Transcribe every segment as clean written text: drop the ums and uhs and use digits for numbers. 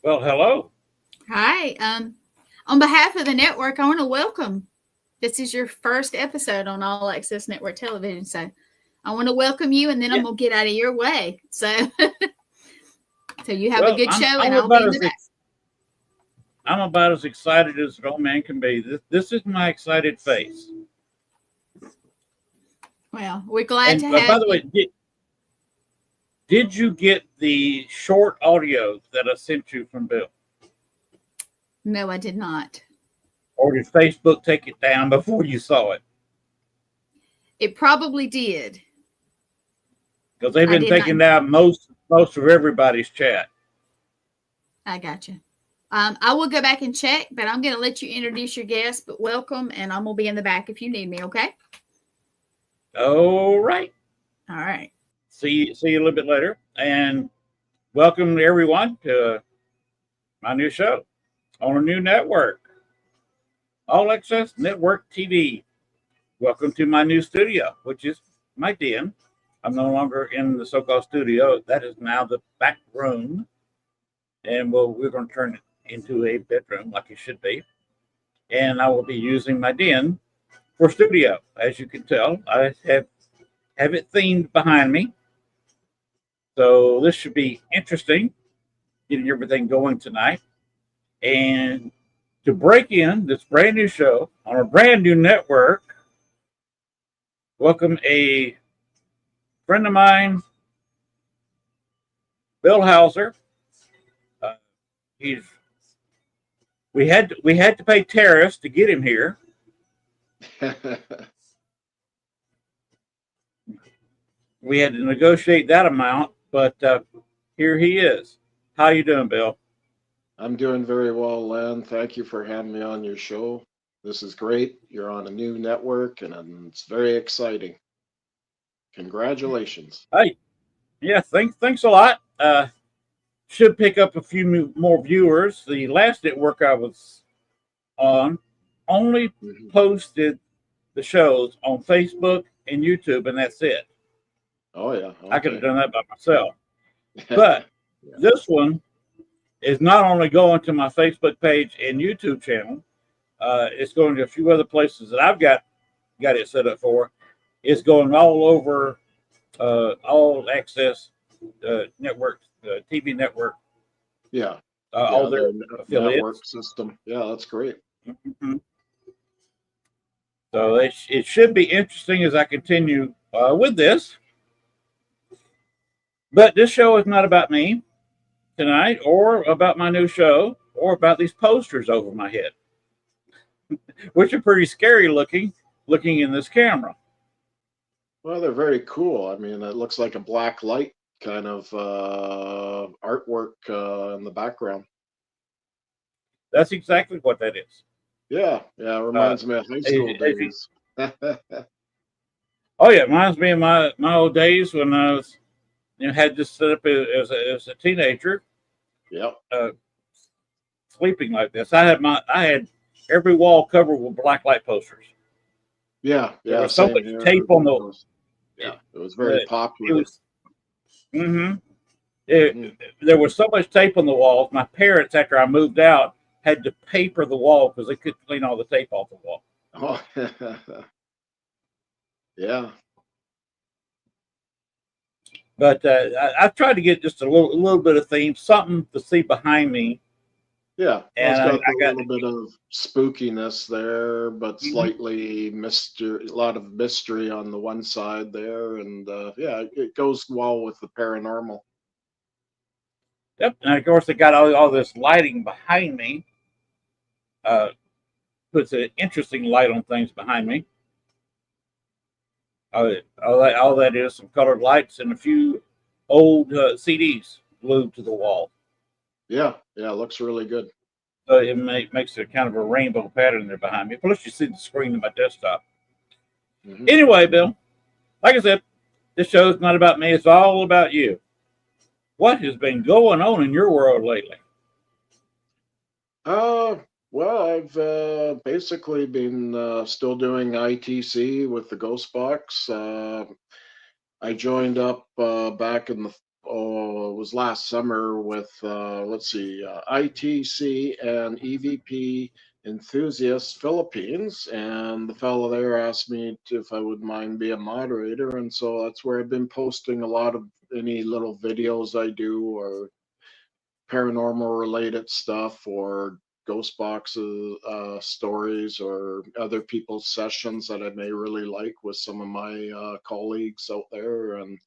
Well, hello. Hi. On behalf of the network, I want to welcome. This is your first episode on All Access Network Television, so I want to welcome you, and then I'm Yeah. gonna get out of your way. So you have a Well, good I'm show, and I'm I'll be about in the as back. I'm about as excited as an old man can be. This is my excited face. Well, we're glad And to have by the you. way, did you get the short audio that I sent you from Bill, No, I did not. or did Facebook take it down before you saw it? It probably did. Because they've I been did not. taking down most of everybody's chat. I got you. I will go back and check, but I'm going to let you introduce your guest. But welcome, and I'm gonna be in the back if you need me. Okay. All right. All right. See you a little bit later, and welcome everyone to my new show on a new network, All Access Network TV. Welcome to my new studio, which is my den. I'm no longer in the so-called studio. That is now the back room, and we're going to turn it into a bedroom like it should be. And I will be using my den for studio. As you can tell, I have it themed behind me, so this should be interesting. Getting everything going tonight, and to break in this brand new show on a brand new network, welcome a friend of mine, Bill Hauser. Uh, he's we had to pay tariffs to get him here. We had to negotiate that amount, but here he is. How you doing, Bill? I'm doing very well, Len. Thank you for having me on your show. This is great. You're on a new network, and it's very exciting. Congratulations. Hey, yeah, thanks a lot. Should pick up a few more viewers. The last network I was on only Mhm. posted the shows on Facebook and YouTube, and that's it. Oh, yeah. I could have Okay. done that by myself. But Yeah. this one is not only going to my Facebook page and YouTube channel, it's going to a few other places that I've got it set up for. It's going all over all access network, TV network, Yeah. all Yeah. their Their affiliates. network system. Yeah, that's great. Mhm. So it should be interesting as I continue with this. But this show is not about me tonight, or about my new show, or about these posters over my head, which are pretty scary looking in this camera. Well, they're very cool. I mean, it looks like a black light kind of artwork in the background. That's exactly what that is. Yeah. Yeah. It Uh, reminds me of high school if you, days. oh yeah, it reminds me of my old days when I was had this set up as a teenager, Yep. uh, sleeping like this. I had every wall covered with black light posters. Yeah. There Yeah. was so Same much here. tape on It the was, it, yeah. It was very it popular. was. Mm-hmm. Hmm. There was so much tape on the walls. My parents, after I moved out, had to paper the wall because they couldn't clean all the tape off the wall. Oh, yeah. But I've tried to get just a little bit of theme, something to see behind me, Yeah. Well, and it's I, got I the got little bit of spookiness there, but mhm. slightly mystery, a lot of mystery on the one side there, and yeah, it goes well with the paranormal. Yep, and of course they got all this lighting behind me. Uh, Puts an interesting light on things behind me. All that is some colored lights and a few old CDs glued to the wall. Yeah. Yeah. It looks really good. So makes it kind of a rainbow pattern there behind me. Plus, you see the screen of my desktop. Hmm. Anyway, Bill, like I said, this show is not about me. It's all about you. What has been going on in your world lately? Uh, well, I've basically been still doing ITC with the Ghost Box. I joined up back in the it was last summer with, let's see, ITC and EVP Enthusiasts Philippines. And the fellow there asked me if I would mind being a moderator. And so that's where I've been posting a lot of any little videos I do or paranormal related stuff or ghost boxes stories or other people's sessions that I may really like with some of my colleagues out there. And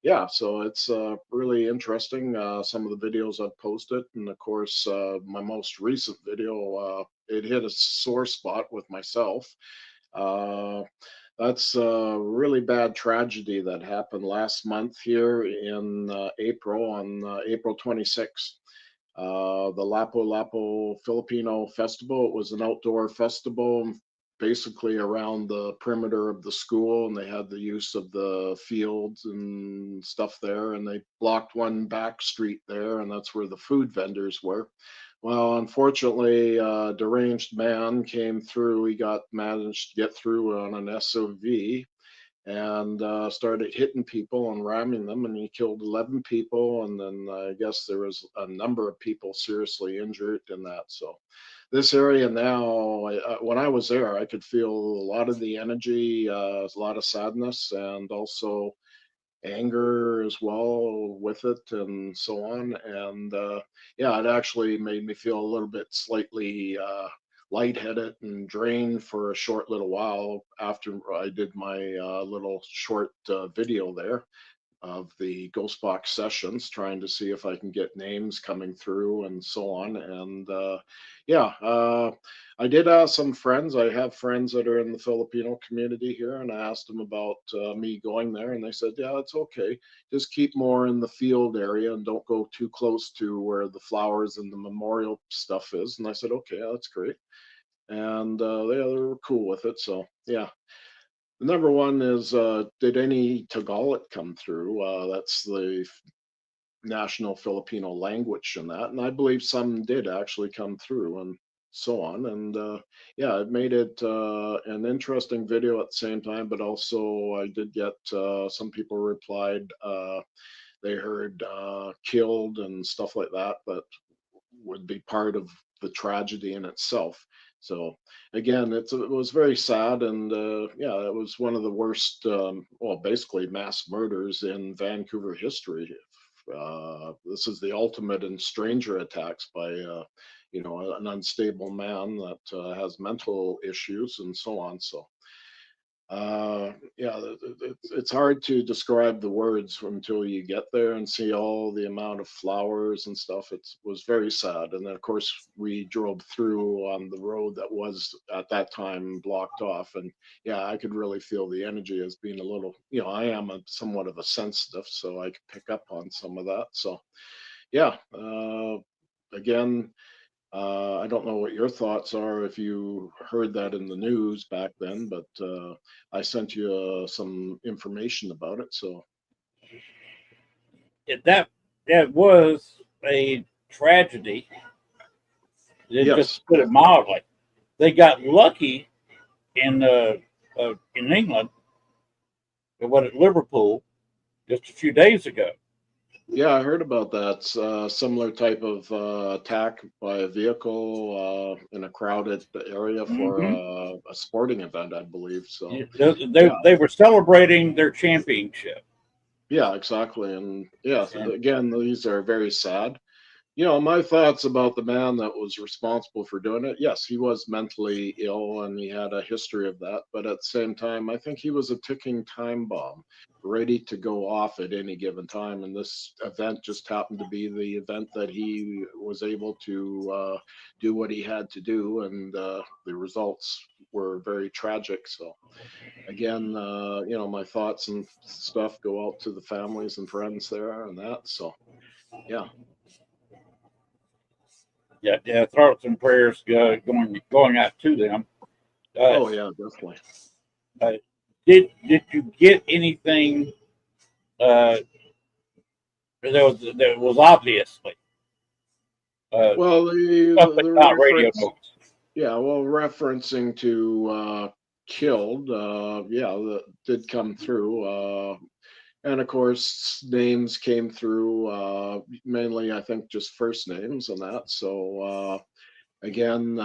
yeah, so it's really interesting, some of the videos I've posted. And of course, my most recent video, it hit a sore spot with myself. uh, that's a really bad tragedy that happened last month here in April, on April 26th. The Lapu Lapu Filipino Festival. It was an outdoor festival, basically around the perimeter of the school, and they had the use of the fields and stuff there. And they blocked one back street there, and that's where the food vendors were. Well, unfortunately, a deranged man came through. He managed to get through on an SUV and started hitting people and ramming them, and he killed 11 people. And then I guess there was a number of people seriously injured in that. So this area now, when I was there, I could feel a lot of the energy, a lot of sadness, and also anger as well with it, and so on. And yeah, it actually made me feel a little bit slightly lightheaded and drained for a short little while after I did my little short video there of the ghost box sessions, trying to see if I can get names coming through and so on. And yeah, I did ask some friends. I have friends that are in the Filipino community here, and I asked them about me going there, and they said, yeah, it's okay. Just keep more in the field area and don't go too close to where the flowers and the memorial stuff is. And I said, okay, that's great. And yeah, they were cool with it. So yeah. The number one is, did any Tagalog come through? That's the national Filipino language in that. And I believe some did actually come through and so on. And yeah, it made it an interesting video at the same time, but also I did get some people replied they heard killed and stuff like that, but would be part of the tragedy in itself. So again, it was very sad, and yeah, it was one of the worst, well, basically mass murders in Vancouver history. This is the ultimate in stranger attacks by, you know, an unstable man that has mental issues and so on. So yeah, it's hard to describe the words until you get there and see all the amount of flowers and stuff. It was very sad. And then, of course, we drove through on the road that was at that time blocked off. And yeah, I could really feel the energy as being a little, you know, I am somewhat of a sensitive, so I could pick up on some of that. So yeah, again, I don't know what your thoughts are if you heard that in the news back then, but I sent you some information about it. So that was a tragedy. yes, Just put it mildly. They got lucky in England, what at Liverpool, just a few days ago. yeah, I heard about that. Similar type of attack by a vehicle in a crowded area for a sporting event, I believe. So They were celebrating their championship. yeah, exactly. And yeah, again, these are very sad. You know, my thoughts about the man that was responsible for doing it. Yes, he was mentally ill and he had a history of that. But at the same time, I think he was a ticking time bomb ready to go off at any given time. And this event just happened to be the event that he was able to do what he had to do. And the results were very tragic. So, again, you know, my thoughts and stuff go out to the families and friends there and that. So, yeah. Yeah, thoughts and prayers going out to them. Oh, yeah, definitely. Did you get anything that was obviously Well, the not radio reference, notes? yeah, well, referencing to killed, yeah, that did come through. And of course, names came through, mainly, I think, just first names and that. So, again,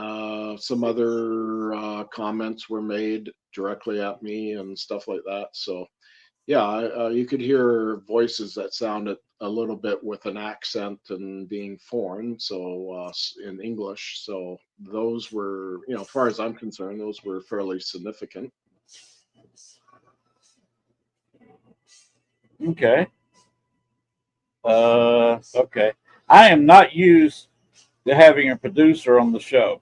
some other comments were made directly at me and stuff like that. So, yeah, you could hear voices that sounded a little bit with an accent and being foreign, so in English. So those were, as far as I'm concerned, those were fairly significant. Okay. Okay. I am not used to having a producer on the show.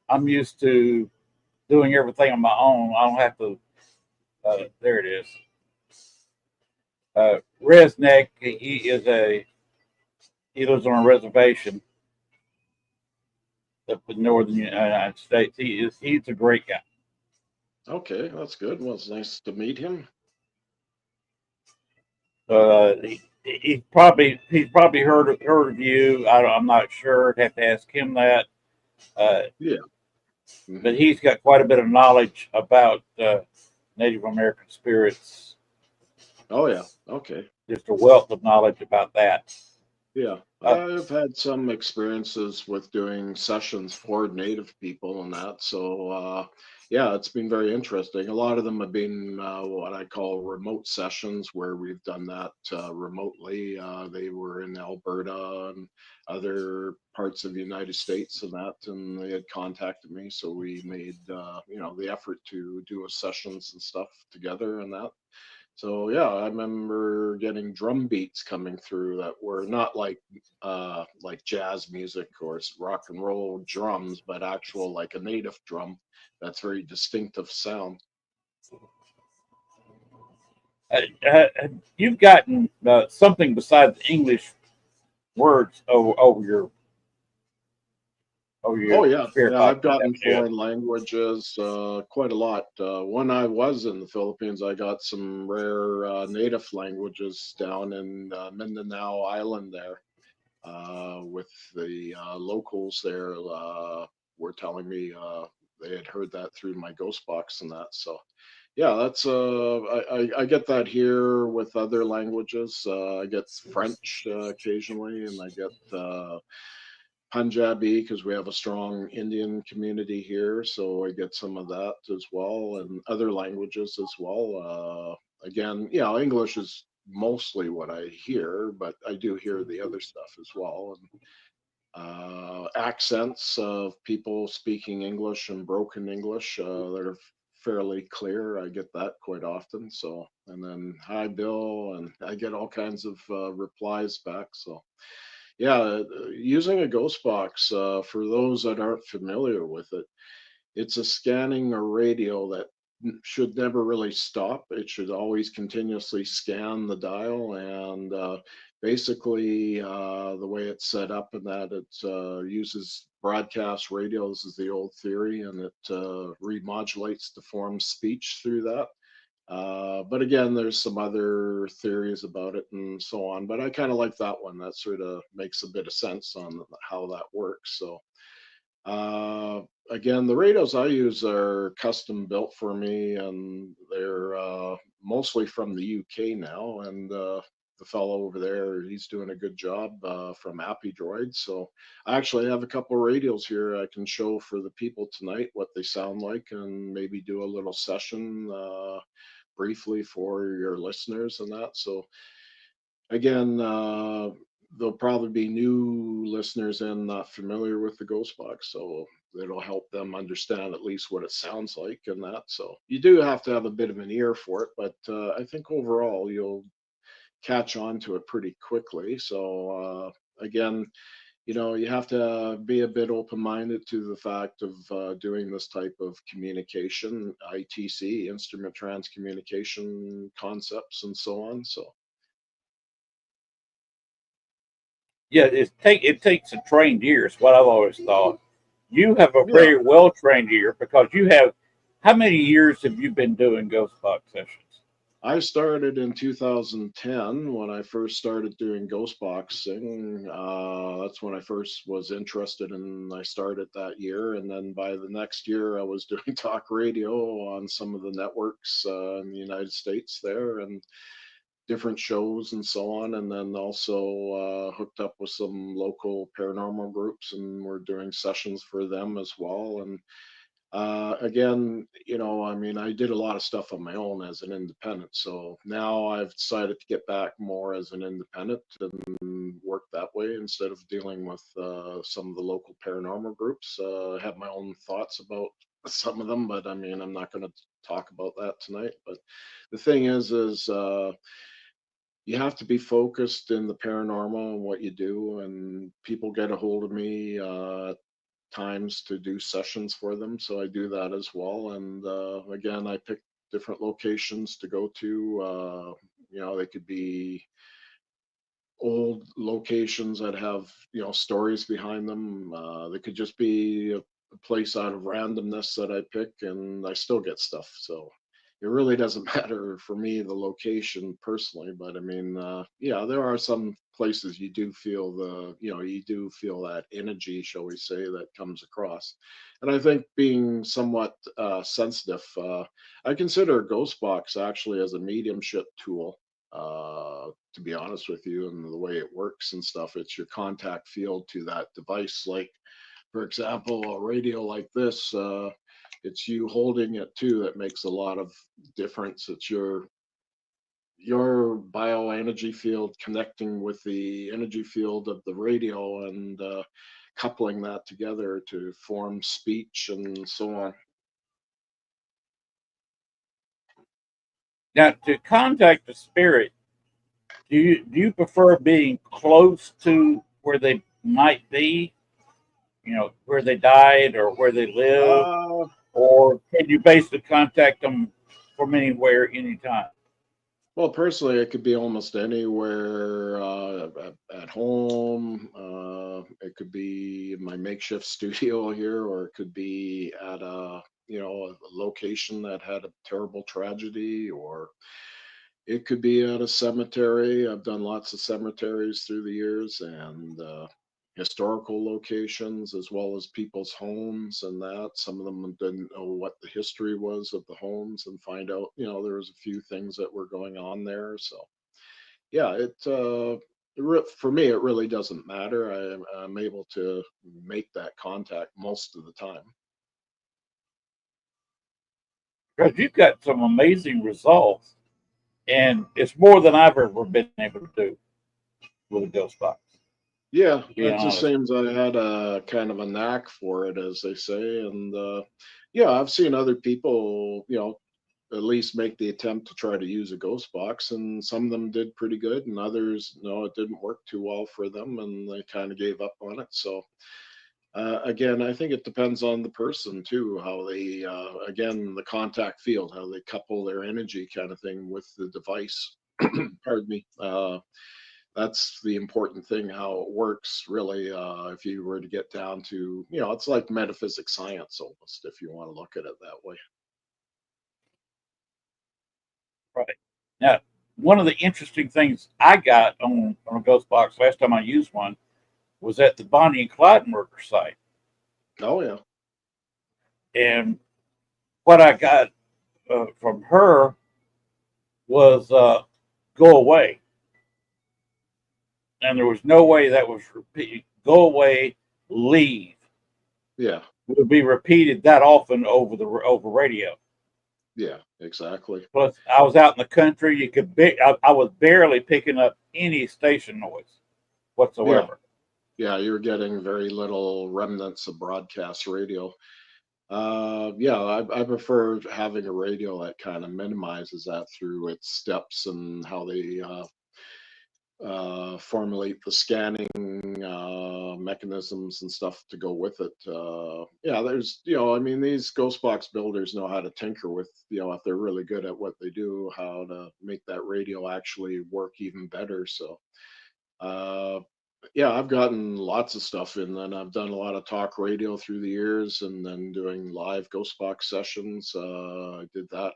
I'm used to doing everything on my own. I don't have to. There it is. Resnick. He lives on a reservation up in northern United States. He's a great guy. Okay, that's good. Well, it's nice to meet him. He's probably heard of you. I'm not sure. I'd have to ask him that. Uh, Yeah. but he's got quite a bit of knowledge about Native American spirits. Oh, yeah. Okay. Just a wealth of knowledge about that. Yeah, Uh, I've had some experiences with doing sessions for Native people and that. So, yeah, it's been very interesting. A lot of them have been what I call remote sessions where we've done that remotely. They were in Alberta and other parts of the United States and that, and they had contacted me. So we made, the effort to do a sessions and stuff together and that. So yeah, I remember getting drum beats coming through that were not like jazz music or rock and roll drums, but actual like a native drum. That's very distinctive sound. you've gotten something besides English words over Oh your yeah, spirit yeah, box, I've gotten haven't you? foreign languages quite a lot. When I was in the Philippines, I got some rare native languages down in Mindanao Island there. With the locals there were telling me they had heard that through my ghost box and that. So yeah, that's I get that here with other languages. I get French occasionally, and I get Punjabi because we have a strong Indian community here, so I get some of that as well, and other languages as well. Again, English is mostly what I hear, but I do hear the other stuff as well. And accents of people speaking English and broken English that are fairly clear. I get that quite often. So, and then hi, Bill, and I get all kinds of replies back. So, yeah, using a ghost box, for those that aren't familiar with it, it's a scanning a radio that should never really stop. It should always continuously scan the dial. And basically, the way it's set up and that it uses broadcast radios is the old theory, and it remodulates to form speech through that. But again, there's some other theories about it and so on. But I kind of like that one. That sort of makes a bit of sense on how that works. So, uh, again, the radios I use are custom built for me, and they're mostly from the UK now. And the fellow over there, he's doing a good job from Appy Droid. So I actually have a couple of radios here I can show for the people tonight what they sound like, and maybe do a little session briefly for your listeners and that. So again, there'll probably be new listeners and not familiar with the ghost box, so it'll help them understand at least what it sounds like and that. So you do have to have a bit of an ear for it, but I think overall you'll catch on to it pretty quickly. So again, you have to be a bit open-minded to the fact of doing this type of communication, ITC, instrument transcommunication concepts, and so on. So Yeah, it takes a trained ear. Is what I've always thought. You have a yeah, very well trained ear because you have. How many years have you been doing ghost box sessions? I started in 2010 when I first started doing ghost boxing. That's when I first was interested, and I started that year. And then by the next year, I was doing talk radio on some of the networks in the United States there. And different shows and so on, and then also hooked up with some local paranormal groups, and we're doing sessions for them as well. And again, I mean, I did a lot of stuff on my own as an independent. So now I've decided to get back more as an independent and work that way instead of dealing with some of the local paranormal groups. I have my own thoughts about some of them, but I mean, I'm not going to talk about that tonight. But the thing is you have to be focused in the paranormal and what you do, and people get a hold of me times to do sessions for them. So I do that as well. And again, I pick different locations to go to. They could be old locations that have, stories behind them. They could just be a place out of randomness that I pick, and I still get stuff. So it really doesn't matter for me, the location personally. But I mean, yeah, there are some places you do feel that energy, shall we say, that comes across. And I think being somewhat sensitive, I consider a ghost box actually as a mediumship tool. To be honest with you, and the way it works and stuff, it's your contact field to that device. Like, for example, a radio like this, it's you holding it too that makes a lot of difference. It's your bioenergy field connecting with the energy field of the radio, and coupling that together to form speech and so on. Now, to contact the spirit, do you prefer being close to where they might be, where they died or where they live, Uh, or can you basically contact them from anywhere, anytime? Well, personally, it could be almost anywhere, at home. It could be my makeshift studio here, or it could be at a location that had a terrible tragedy, or it could be at a cemetery. I've done lots of cemeteries through the years, and historical locations, as well as people's homes and that. Some of them didn't know what the history was of the homes, and find out, there was a few things that were going on there. So yeah, for me, it really doesn't matter. I'm able to make that contact most of the time. Because you've got some amazing results, and it's more than I've ever been able to do with a ghost box. Yeah, To be it just honest, seems I had a kind of a knack for it, as they say. And yeah, I've seen other people, at least make the attempt to try to use a ghost box, and some of them did pretty good, and others, no, it didn't work too well for them, and they kind of gave up on it. So again, I think it depends on the person too, how they, again, the contact field, how they couple their energy, kind of thing, with the device. Pardon me. That's the important thing, how it works, really. If you were to get down to, it's like metaphysics science almost, if you want to look at it that way. right now, one of the interesting things I got on a ghost box last time I used one was at the Bonnie and Clyde murder site, Oh yeah. and what I got from her was "go away," and there was no way that was repeated. "Go away, leave" Yeah. would be repeated that often over radio. Yeah, exactly. Plus, I was out in the country. I was barely picking up any station noise Yeah. whatsoever. Yeah, you're getting very little remnants of broadcast radio. Yeah, I prefer having a radio that kind of minimizes that through its steps and how they formulate the scanning mechanisms and stuff to go with it. Yeah, there's, I mean, these ghost box builders know how to tinker with, if they're really good at what they do, how to make that radio actually work even better. So, uh, yeah, I've gotten lots of stuff in, and I've done a lot of talk radio through the years, and then doing live ghost box sessions. I did that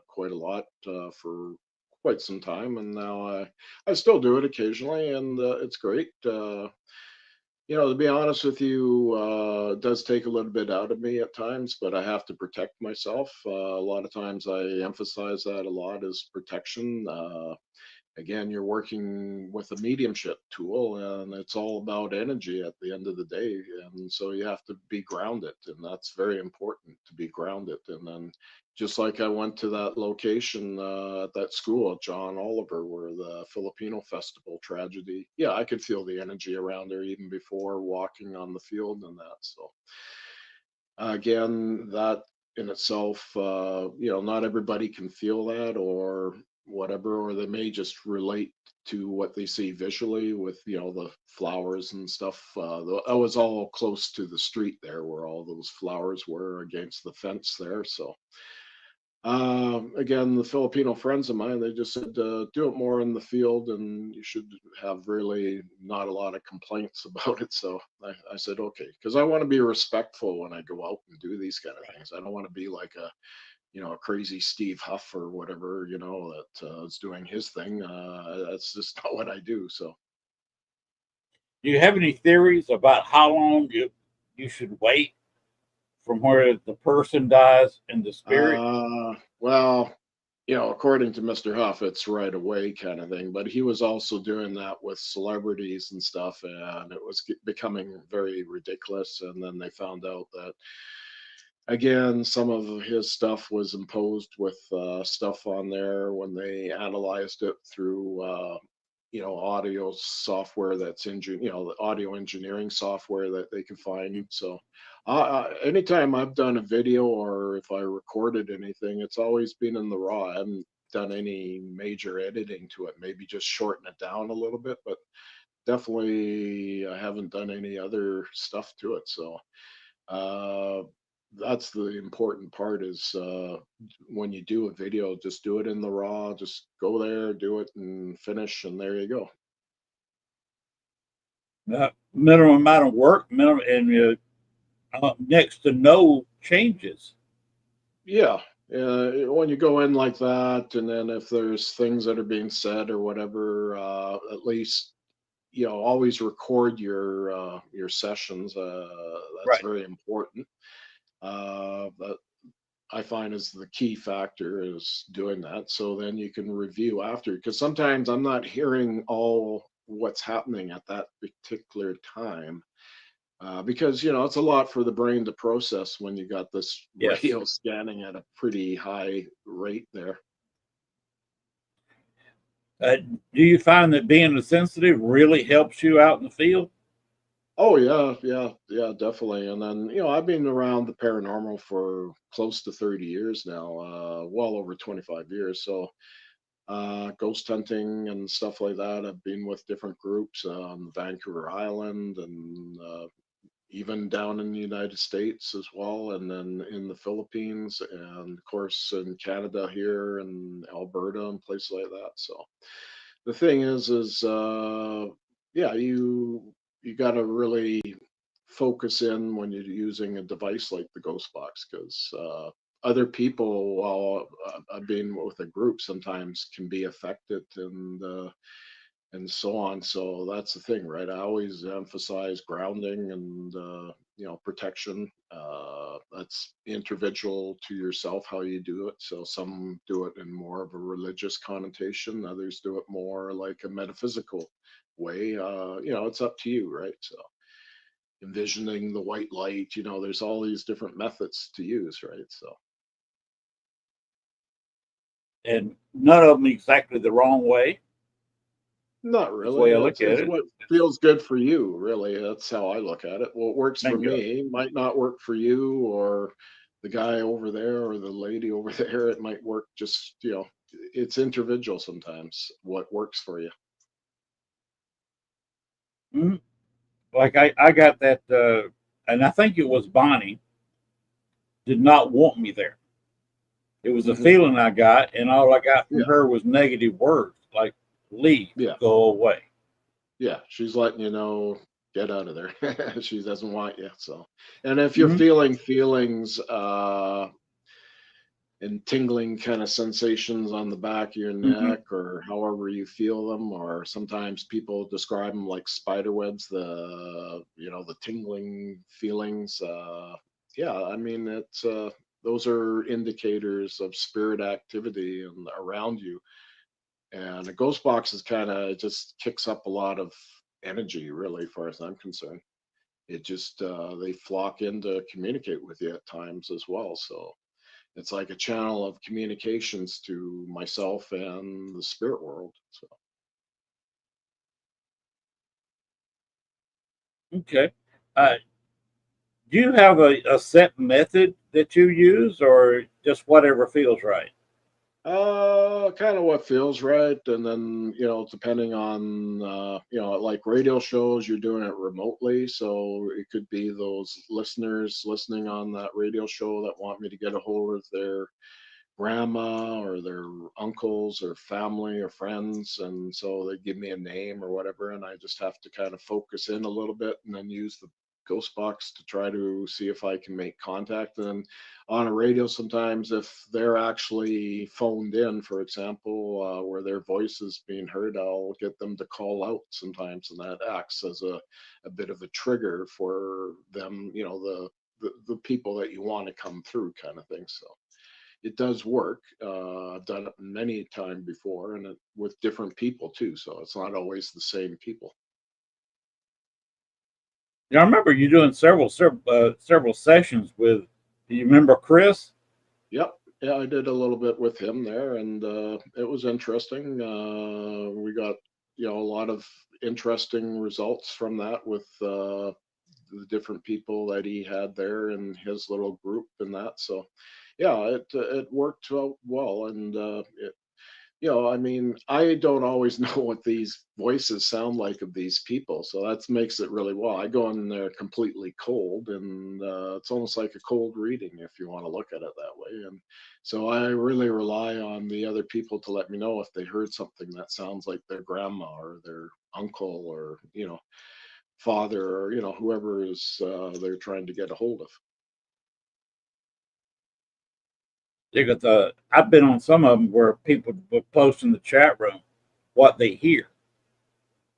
quite a lot for quite some time, and now I still do it occasionally, and it's great. To be honest with you, it does take a little bit out of me at times, but I have to protect myself. A lot of times I emphasize that a lot is protection. Again, you're working with a mediumship tool, and it's all about energy at the end of the day. And so you have to be grounded, and that's very important to be grounded. And then, just like I went to that location at that school at John Oliver, where the Filipino festival tragedy, yeah, I could feel the energy around there even before walking on the field and that. So, again, that in itself, not everybody can feel that or whatever, or they may just relate to what they see visually with, the flowers and stuff. I was all close to the street there where all those flowers were against the fence there. So, again, the Filipino friends of mine, they just said, do it more in the field and you should have really not a lot of complaints about it. So I said, okay, because I want to be respectful when I go out and do these kind of things. I don't want to be like a crazy Steve Huff or whatever, that is doing his thing. That's just not what I do. So, Do you have any theories about how long you should wait from where the person dies and the spirit? well, according to Mr. Huff, it's right away kind of thing. But he was also doing that with celebrities and stuff, and it was becoming very ridiculous. And then they found out that, again, some of his stuff was imposed with stuff on there when they analyzed it through, audio software that's the audio engineering software that they can find. So, anytime I've done a video or if I recorded anything, it's always been in the raw. I haven't done any major editing to it. Maybe just shorten it down a little bit, but definitely I haven't done any other stuff to it. So, uh, that's the important part is when you do a video, just do it in the raw, just go there, do it and finish, and there you go. Minimum amount of work, minimum, and next to no changes. Yeah. When you go in like that, and then if there's things that are being said or whatever, at least always record your sessions. That's Right. very important. That I find is the key factor is doing that. So then you can review after, because sometimes I'm not hearing all what's happening at that particular time. Because it's a lot for the brain to process when you got this Yes. radio scanning at a pretty high rate there. Do you find that being a sensitive really helps you out in the field? Oh yeah, yeah, yeah, definitely. And then I've been around the paranormal for close to 30 years now, well over 25 years. So ghost hunting and stuff like that. I've been with different groups on Vancouver Island and even down in the United States as well, and then in the Philippines, and of course in Canada here and Alberta and places like that. So the thing is, yeah, you got to really focus in when you're using a device like the Ghost Box because other people, while being with a group, sometimes can be affected and so on. So that's the thing, right? I always emphasize grounding and protection. That's individual to yourself how you do it. So some do it in more of a religious connotation, others do it more like a metaphysical way. It's up to you, right? So envisioning the white light, there's all these different methods to use, right? So And none of them exactly the wrong way. not That's the way really. I look at It's it. what feels good for you, really. That's how I look at it. What works for Bingo. me might not work for you or the guy over there or the lady over there. It might work just, it's individual sometimes what works for you. Mhm. Like I got that, and I think it was Bonnie did not want me there. It was a Hmm. feeling I got, and all I got from Yeah. her was negative words like "leave, Yeah. go away." Yeah. She's letting you know, get out of there. She doesn't want you. So, and if you're Hmm. feeling feelings, and tingling kind of sensations on the back of your Hmm. neck or however you feel them, or sometimes people describe them like spider webs, the tingling feelings. Yeah, I mean, it's those are indicators of spirit activity and around you. And a ghost box is kind of, it just kicks up a lot of energy, really, as far as I'm concerned. It just they flock in to communicate with you at times as well. So it's like a channel of communications to myself and the spirit world. So Okay. Uh, do you have a set method that you use, or just whatever feels right? kind of what feels right, and then depending on like radio shows, you're doing it remotely, so it could be those listeners listening on that radio show that want me to get a hold of their grandma or their uncles or family or friends, and so they give me a name or whatever, and I just have to kind of focus in a little bit and then use the ghost box to try to see if I can make contact. And then on a radio, sometimes if they're actually phoned in, for example, where their voice is being heard, I'll get them to call out sometimes, and that acts as a bit of a trigger for them, the people that you want to come through, kind of thing. So it does work. I've done it many times before, and with different people too. So it's not always the same people. Yeah, I remember you doing several sessions with. Do you remember Chris? Yep. Yeah, I did a little bit with him there, and it was interesting. We got a lot of interesting results from that with the different people that he had there in his little group and that. So, yeah, it worked out well, and I mean, I don't always know what these voices sound like of these people, so that makes it really well. I go in there completely cold, and it's almost like a cold reading if you want to look at it that way. And so I really rely on the other people to let me know if they heard something that sounds like their grandma or their uncle or father or whoever is they're trying to get a hold of. Because I've been on some of them where people will post in the chat room what they hear,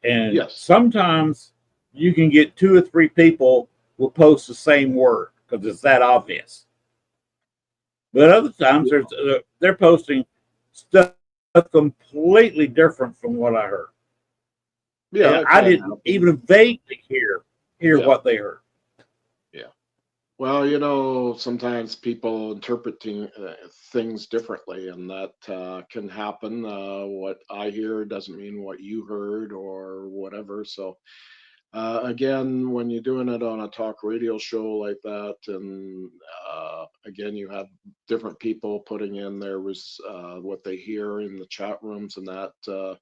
and Yes. sometimes you can get two or three people will post the same word because it's that obvious. But other times they're posting stuff completely different from what I heard, Yeah, and it I can didn't happen. even vaguely hear Yeah. what they heard. Yeah. Well, sometimes people interpreting things differently, and that can happen. What I hear doesn't mean what you heard or whatever. So, again, when you're doing it on a talk radio show like that, and again, you have different people putting in there was what they hear in the chat rooms, and that if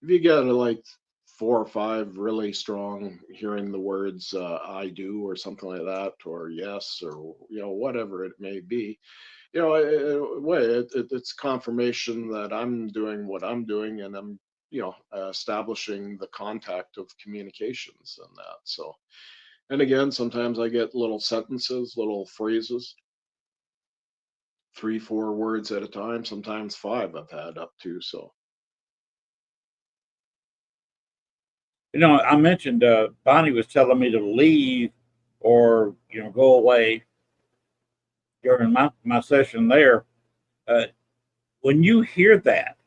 you get like four or five really strong hearing the words "I do" or something like that, or "yes" or whatever it may be, it's confirmation that I'm doing what I'm doing, and I'm establishing the contact of communications and that. So, and again, sometimes I get little sentences, little phrases, three, four words at a time, sometimes five I've had up to. So, I mentioned Bonnie was telling me to leave or go away during my session there. Uh, when you hear that,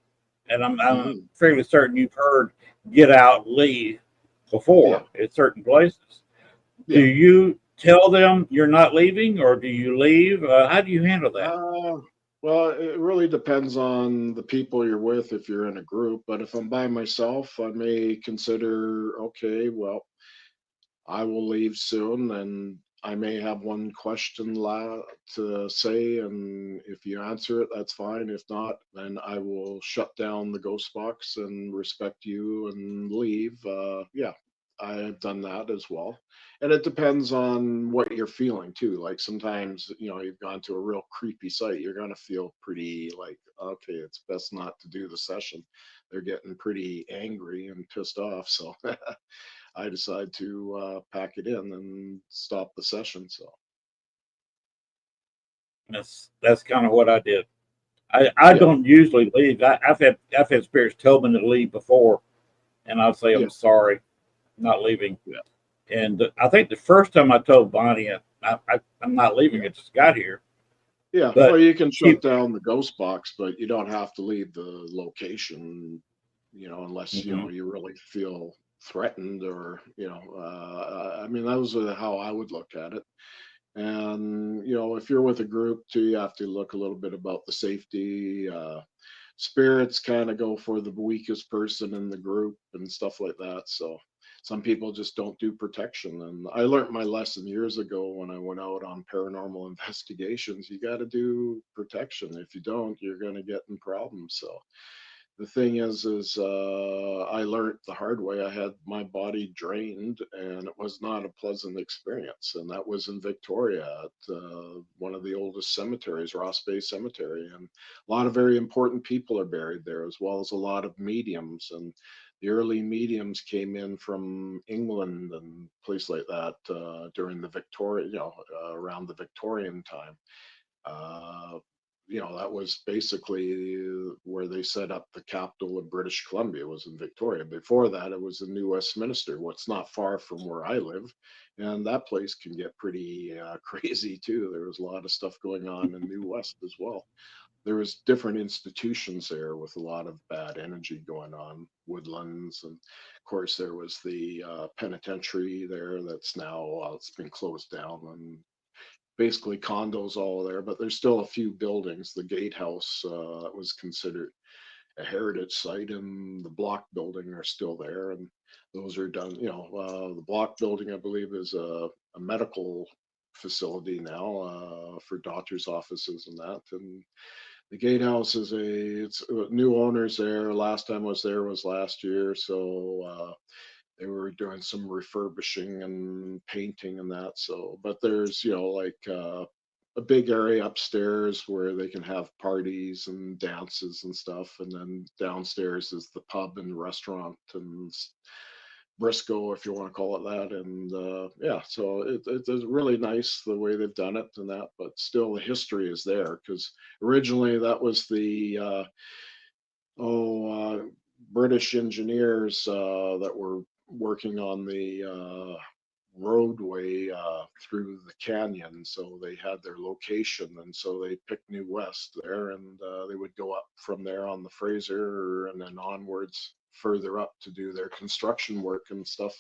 and I'm mhm. fairly certain you've heard "get out, leave" Yeah, before at certain places. Do yeah. you tell them you're not leaving, or do you leave? How do you handle that? Uh, well, it really depends on the people you're with if you're in a group. But if I'm by myself, I may consider, okay, well, I will leave soon, and I may have one question to say, and if you answer it, that's fine. If not, then I will shut down the ghost box and respect you and leave. Yeah, I've done that as well, and it depends on what you're feeling too. Like sometimes, you've gone to a real creepy site, you're gonna feel pretty like, okay, it's best not to do the session. They're getting pretty angry and pissed off, so. I decide to pack it in and stop the session. So That's kind of what I did. I Yeah, don't usually leave. I've had spirits tell me to leave before, and I'll say yeah, I'm sorry, I'm not leaving. yeah, And I think the first time I told Bonnie I'm not leaving, yeah. I just got here, Yeah, well, but you can she. shut down the ghost box, but you don't have to leave the location, unless, Mhm. you really feel threatened or, I mean, those are how I would look at it. And, if you're with a group too, you have to look a little bit about the safety. Spirits kind of go for the weakest person in the group and stuff like that. So some people just don't do protection. And I learned my lesson years ago when I went out on paranormal investigations. You got to do protection. If you don't, you're going to get in problems. So the thing is I learned the hard way. I had my body drained, and it was not a pleasant experience. And that was in Victoria at one of the oldest cemeteries, Ross Bay Cemetery, and a lot of very important people are buried there, as well as a lot of mediums. And the early mediums came in from England and places like that during the Victoria, around the Victorian time. Uh, that was basically where they set up the capital of British Columbia, was in Victoria. Before that, it was in New Westminster, what's not far from where I live. And that place can get pretty crazy too. There was a lot of stuff going on in New West as well. There was different institutions there with a lot of bad energy going on, woodlands, and of course there was the penitentiary there that's now it's been closed down, and basically condos all there, but there's still a few buildings. The gatehouse that was considered a heritage site, and the block building are still there, and those are done. The block building, I believe, is a medical facility now for doctors' offices and that. And the gatehouse is it's new owners there. Last time I was there was last year, so they were doing some refurbishing and painting and that. So, but there's, like a big area upstairs where they can have parties and dances and stuff. And then downstairs is the pub and restaurant and Briscoe, if you want to call it that. And yeah, so it's really nice the way they've done it and that, but still the history is there because originally that was the, oh, British engineers that were working on the roadway through the canyon. So they had their location, and so they picked New West there, and they would go up from there on the Fraser and then onwards further up to do their construction work and stuff.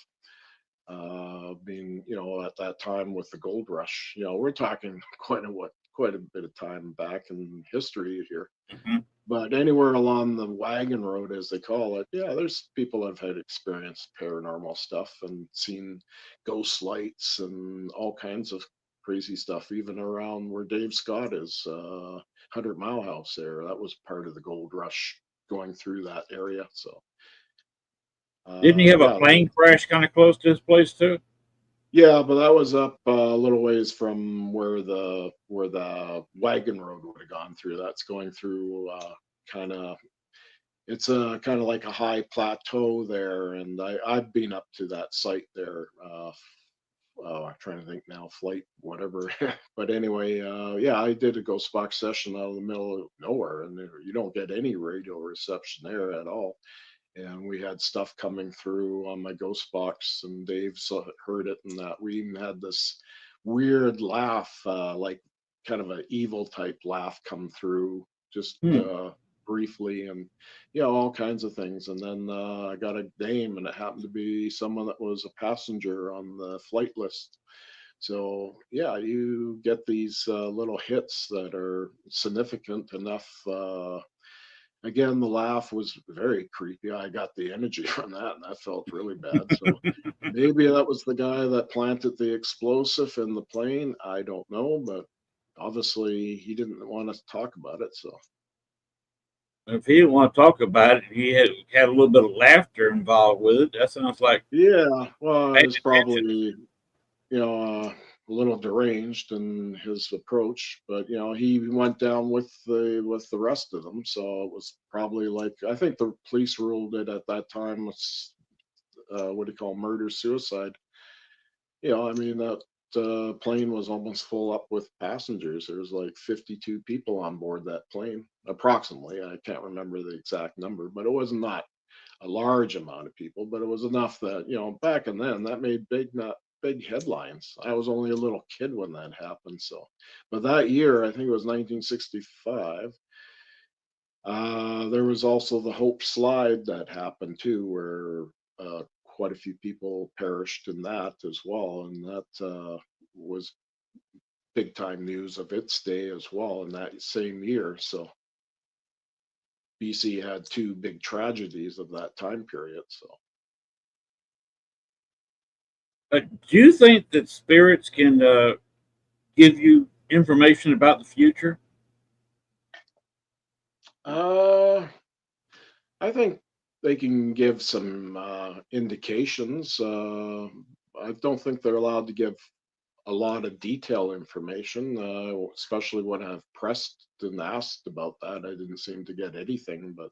Being, at that time with the gold rush, we're talking quite a bit of time back in history here. Mhm. But anywhere along the wagon road, as they call it, yeah, there's people have had experienced paranormal stuff and seen ghost lights and all kinds of crazy stuff, even around where Dave Scott is, 100 Mile House there. That was part of the gold rush going through that area. So, Didn't he have a yeah, plane crash kind of close to his place too? yeah, but that was up a little ways from where the wagon road would have gone through. That's going through kind of it's a kind of like a high plateau there, and I've been up to that site there. Oh, I'm trying to think now, flight whatever. But anyway, yeah, I did a ghost box session out of the middle of nowhere, and you don't get any radio reception there at all. And we had stuff coming through on my ghost box, and Dave heard it, and that we even had this weird laugh, like kind of an evil type laugh come through just Hmm. briefly, and all kinds of things. And then I got a name, and it happened to be someone that was a passenger on the flight list. So yeah, you get these little hits that are significant enough. Again, the laugh was very creepy. I got the energy from that, and that felt really bad. So maybe that was the guy that planted the explosive in the plane. I don't know, but obviously he didn't want us to talk about it. So If he didn't want to talk about it, he had a little bit of laughter involved with it. That sounds like yeah, well, paying it's attention. probably a little deranged in his approach, but he went down with the rest of them. So it was probably like I think the police ruled it at that time was what do you call murder suicide. I mean that plane was almost full up with passengers. There was like 52 people on board that plane, approximately. I can't remember the exact number, but it was not a large amount of people, but it was enough that, back and then that made big headlines. I was only a little kid when that happened. So, but that year, I think it was 1965, there was also the Hope Slide that happened too, where quite a few people perished in that as well. And that was big time news of its day as well in that same year. So BC had two big tragedies of that time period. So Do you think that spirits can give you information about the future? I think they can give some indications. I don't think they're allowed to give a lot of detailed information, especially when I've pressed and asked about that. I didn't seem to get anything, but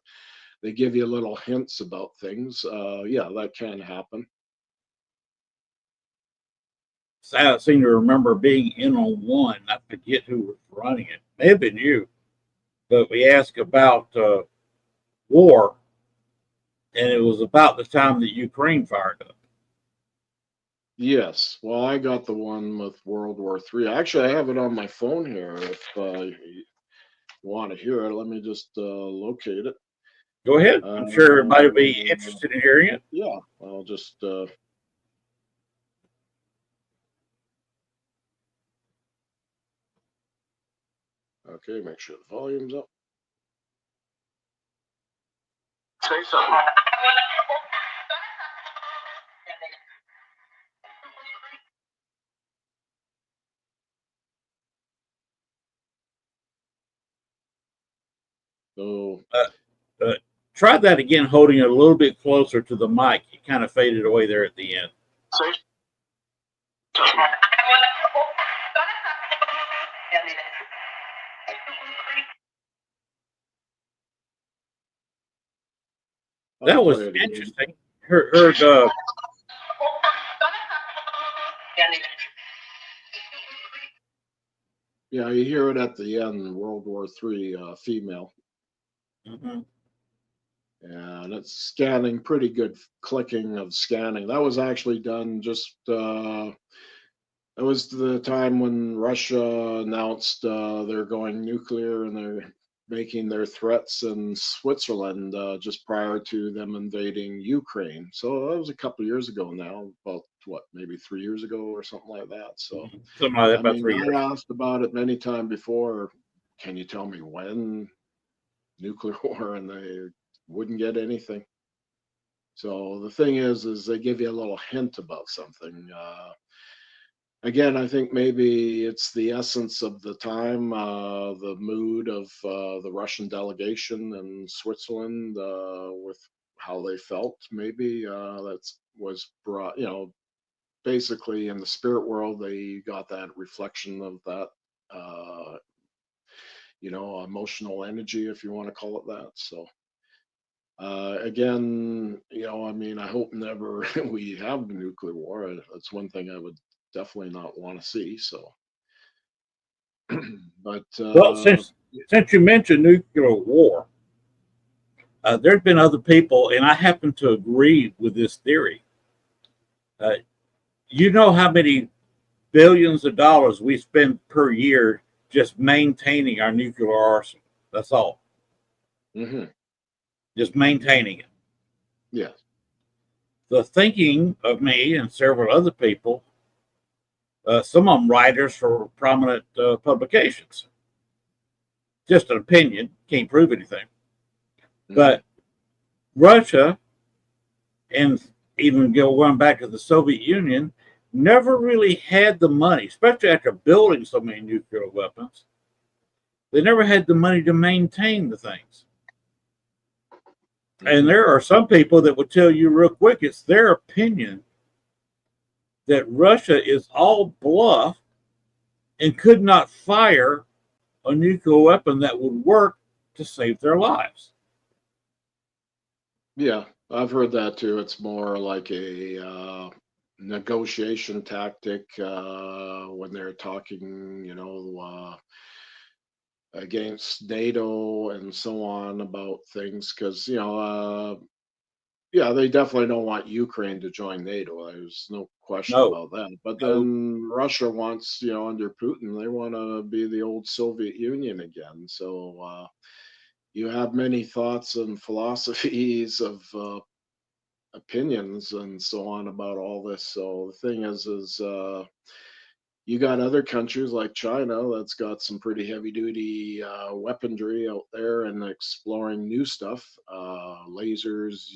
they give you little hints about things. Yeah, that can happen. I seem to remember being in on one. I forget who was running it. May have been you, but we asked about war, and it was about the time that Ukraine fired up. Yes. Well, I got the one with World War III. Actually, I have it on my phone here. If you want to hear it, let me just locate it. Go ahead. I'm sure everybody will be interested in hearing it. Yeah, I'll just. Okay, make sure the volume's up. Say something. So Try that again, holding it a little bit closer to the mic. It kind of faded away there at the end. say That was interesting. Heard yeah, you hear it at the end. World War III, female. Mm-hmm. And it's scanning, pretty good clicking of scanning. That was actually done just, that was the time when Russia announced they're going nuclear and they're making their threats in Switzerland just prior to them invading Ukraine. So that was a couple of years ago now, about what, maybe 3 years ago or something like that. So something like that, I about mean, 3 years. I asked about it many times before. Can you tell me when nuclear war? And they wouldn't get anything. So the thing is they give you a little hint about something. Again, I think maybe it's the essence of the time, the mood of the Russian delegation in Switzerland with how they felt. Maybe that was brought, basically in the spirit world, they got that reflection of that, emotional energy, if you want to call it that. So. Again, I mean, I hope never we have a nuclear war. That's one thing I would definitely not want to see. So, but Well, since you mentioned nuclear war, there's been other people, and I happen to agree with this theory. You know how many billions of dollars we spend per year just maintaining our nuclear arsenal? That's all. mm-hmm. Just maintaining it. Yes. The thinking of me and several other people, some of them writers for prominent publications, just an opinion, can't prove anything. Mm-hmm. But Russia, and even going back to the Soviet Union, never really had the money, especially after building so many nuclear weapons. They never had the money to maintain the things. And there are some people that would tell you real quick, it's their opinion that Russia is all bluff and could not fire a nuclear weapon that would work to save their lives. Yeah, I've heard that too. It's more like a negotiation tactic when they're talking, against NATO and so on about things, because yeah, they definitely don't want Ukraine to join NATO. There's no question No, about that. But no. then Russia wants, under Putin, they want to be the old Soviet Union again. So you have many thoughts and philosophies of opinions and so on about all this. So the thing is you got other countries like China that's got some pretty heavy duty weaponry out there and exploring new stuff, lasers,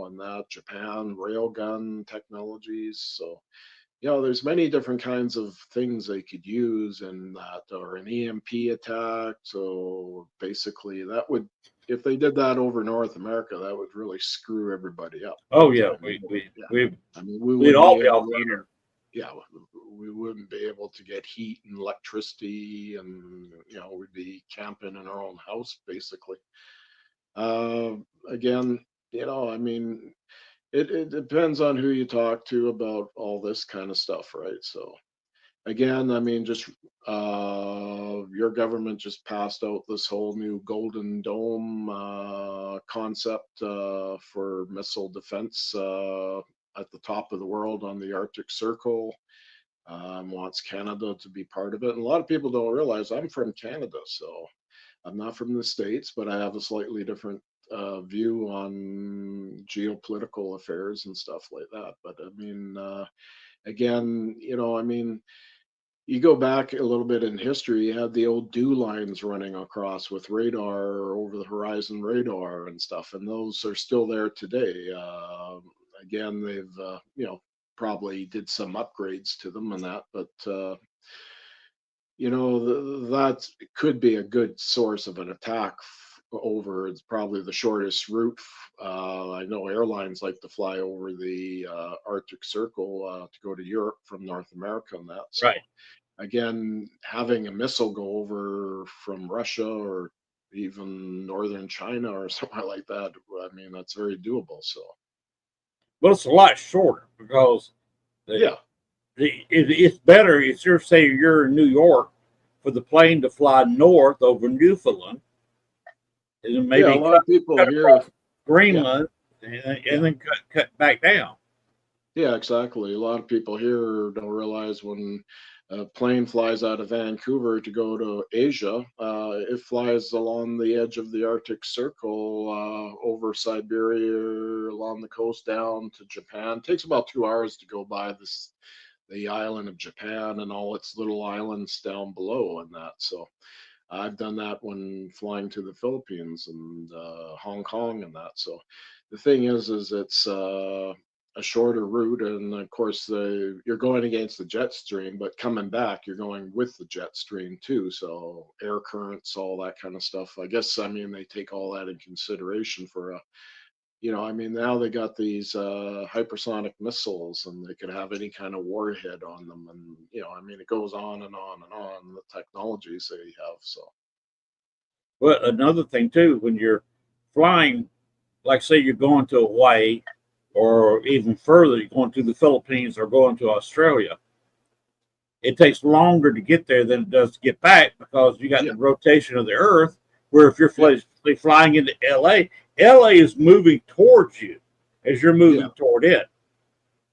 and that. Japan, railgun technologies. So, there's many different kinds of things they could use in that, or an EMP attack. So basically, that would, if they did that over North America, that would really screw everybody up Oh big yeah, time. Yeah. we I mean, we we'd wouldn't all be be able off to the run air. yeah, we wouldn't be able to get heat and electricity, and we'd be camping in our own house basically. Uh, Again, I mean, it depends on who you talk to about all this kind of stuff, right? So again, I mean, just your government just passed out this whole new Golden Dome concept for missile defense at the top of the world on the Arctic Circle. Wants Canada to be part of it. And a lot of people don't realize I'm from Canada, so I'm not from the States, but I have a slightly different view on geopolitical affairs and stuff like that. But I mean, again, I mean, you go back a little bit in history, you had the old dew lines running across with radar or over the horizon radar and stuff, and those are still there today. Again, they've, probably did some upgrades to them and that, but that could be a good source of an attack over. It's probably the shortest route. I know airlines like to fly over the Arctic Circle to go to Europe from North America and that. So Right. again, having a missile go over from Russia or even northern China or somewhere like that, I mean, that's very doable. So But it's a lot shorter because the, yeah, it's better if you're say you're in New York for the plane to fly north over Newfoundland and then yeah, a maybe lot of people cut here, across yeah, Greenland and yeah. then cut back down. Yeah, exactly. A lot of people here don't realize when a plane flies out of Vancouver to go to Asia, it flies along the edge of the Arctic Circle, over Siberia, along the coast down to Japan. It takes about 2 hours to go by the island of Japan and all its little islands down below and that. So I've done that when flying to the Philippines and Hong Kong and that. So the thing is it's a shorter route, and of course you're going against the jet stream, but coming back you're going with the jet stream too. So air currents, all that kind of stuff. I guess I mean they take all that in consideration for a I mean, now they got these hypersonic missiles, and they could have any kind of warhead on them, and I mean, it goes on and on and on. The technologies they have, so Well, another thing too, when you're flying, like say you're going to Hawaii or even further, you're going to the Philippines or going to Australia, it takes longer to get there than it does to get back because you got yeah, the rotation of the Earth. Where if you're yeah, flying into LA, LA is moving towards you as you're yeah, moving toward it.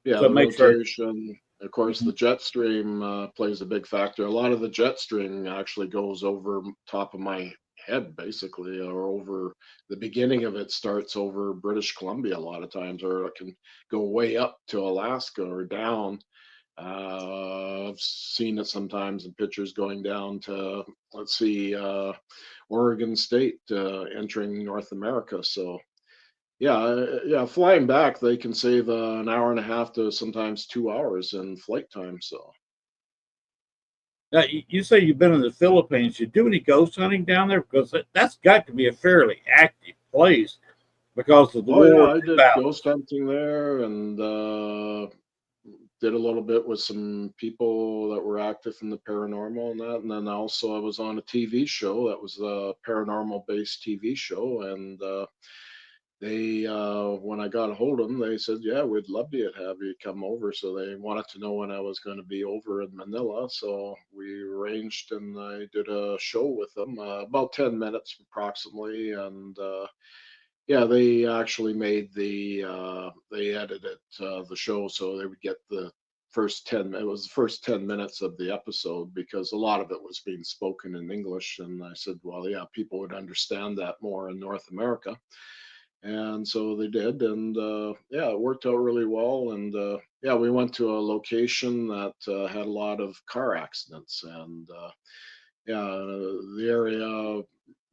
yeah. So it The makes her. rotation, of course, Mhm. the jet stream plays a big factor. A lot of the jet stream actually goes over top of my head, basically, or over the beginning of it starts over British Columbia a lot of times, or it can go way up to Alaska or down. I've seen it sometimes in pictures going down to, let's see, Oregon State, entering North America. So, yeah, yeah, flying back, they can save an hour and a half to sometimes 2 hours in flight time. So, Now, you say you've been in the Philippines. You do any ghost hunting down there because that's got to be a fairly active place because of the oh, yeah, war I did about. ghost hunting there and did a little bit with some people that were active in the paranormal and that. And then also, I was on a TV show that was a paranormal based TV show. And they when I got a hold of them, they said, "Yeah, we'd love to have you come over." So they wanted to know when I was going to be over in Manila. So we arranged, and I did a show with them, about 10 minutes approximately, and yeah, they actually made they edited the show so they would get the first 10. It was the first 10 minutes of the episode because a lot of it was being spoken in English, and I said, well, yeah, people would understand that more in North America. And so they did, and yeah, it worked out really well. And yeah, we went to a location that had a lot of car accidents, and yeah, the area a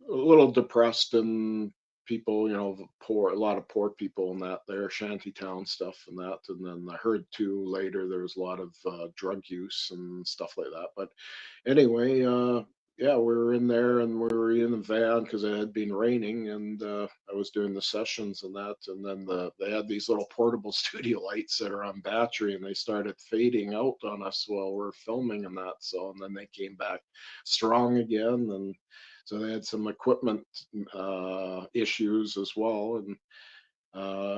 little depressed, and people, poor, a lot of poor people in that there, shanty town stuff and that. And then I heard too later there was a lot of drug use and stuff like that. But anyway, yeah, we were in there, and we were in the van because it had been raining, and I was doing the sessions and that. And then they had these little portable studio lights that are on battery, and they started fading out on us while we're filming and that. So, and then they came back strong again, and so they had some equipment issues as well. And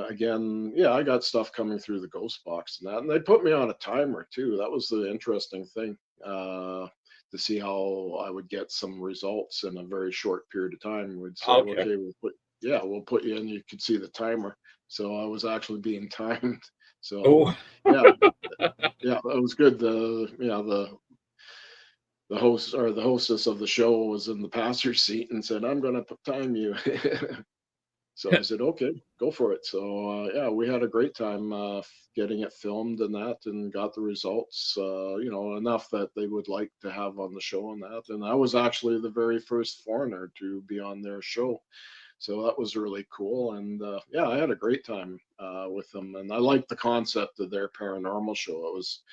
again, yeah, I got stuff coming through the ghost box and that, and they put me on a timer too. That was the interesting thing, to see how I would get some results in a very short period of time. We'd say, Okay. okay, we'll put you in. You could see the timer, so I was actually being timed. So Oh, yeah, yeah, it was good. The host or the hostess of the show was in the passenger seat and said, "I'm going to time you." So I said, "Okay, go for it." So yeah, we had a great time getting it filmed and that, and got the results. Enough that they would like to have on the show and that. And I was actually the very first foreigner to be on their show, so that was really cool. And yeah, I had a great time with them, and I liked the concept of their paranormal show. It was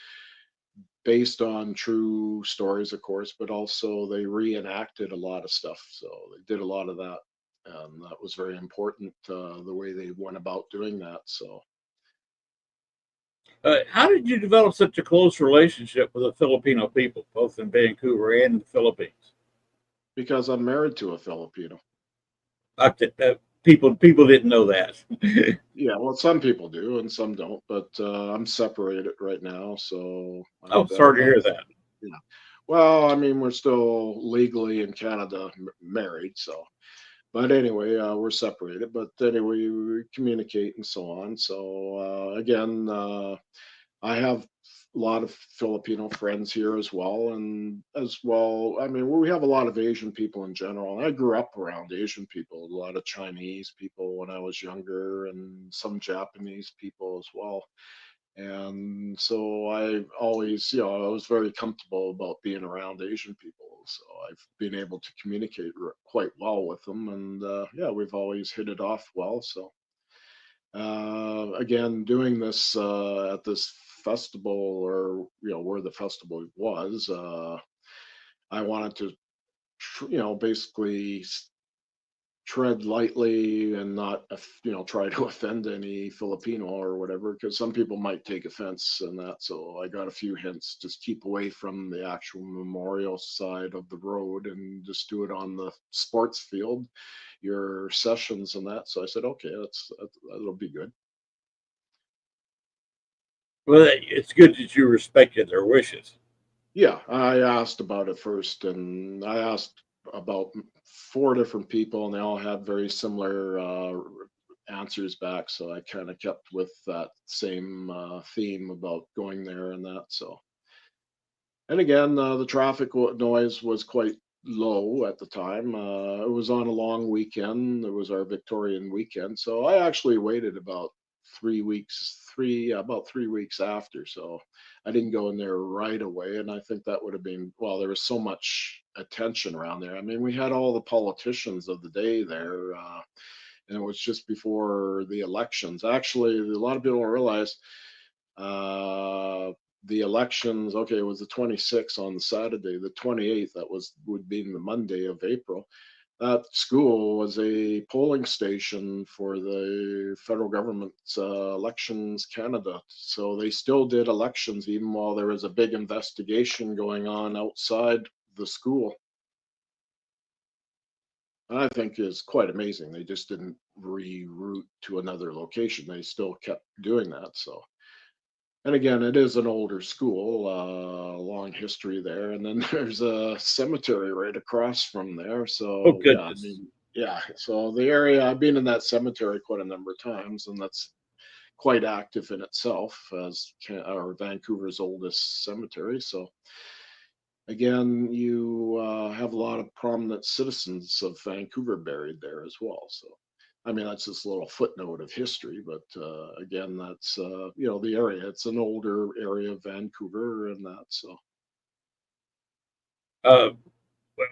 based on true stories, of course, but also they reenacted a lot of stuff. So they did a lot of that. And that was very important, the way they went about doing that. So, how did you develop such a close relationship with the Filipino people, both in Vancouver and the Philippines? because I'm married to a Filipino. People didn't know that. Yeah, well, some people do and some don't, but I'm separated right now. So, Oh, I sorry to have, hear that. yeah. Well, I mean, we're still legally in Canada married. So, but anyway, we're separated. But anyway, we communicate and so on. So again, I have a lot of Filipino friends here as well, and as well, I mean, we have a lot of Asian people in general. I grew up around Asian people, a lot of Chinese people when I was younger, and some Japanese people as well. And so I always, I was very comfortable about being around Asian people. So I've been able to communicate quite well with them, and yeah, we've always hit it off well. So again, doing this at this festival, or where the festival was, I wanted to basically tread lightly and not try to offend any Filipino or whatever, because some people might take offense in that. So I got a few hints: just keep away from the actual memorial side of the road and just do it on the sports field, your sessions and that. So I said, okay, that'll be good. Well, it's good that you respected their wishes. Yeah, I asked about it first, and I asked about four different people, and they all had very similar answers back. So I kind of kept with that same theme about going there and that. So, and again, the traffic noise was quite low at the time. It was on a long weekend. It was our Victorian weekend, so I actually waited about 3 weeks, about 3 weeks after. So I didn't go in there right away, and I think that would have been, well, there was so much attention around there. I mean, we had all the politicians of the day there. And it was just before the elections. Actually, a lot of people don't realize uh, the elections. Okay, it was the 26th on the Saturday. The 28th, that would be the Monday of April. That school was a polling station for the federal government's Elections Canada. So they still did elections even while there was a big investigation going on outside the school. I think is quite amazing. They just didn't reroute to another location. They still kept doing that. So, and again, it is an older school, long history there. And then there's a cemetery right across from there. Oh So, yeah, I goodness. mean, yeah. So the area, I've been in that cemetery quite a number of times, and that's quite active in itself as or Vancouver's oldest cemetery. So again, you have a lot of prominent citizens of Vancouver buried there as well. So, I mean, that's just a little footnote of history, but again, that's the area. It's an older area of Vancouver, and that. So, Uh,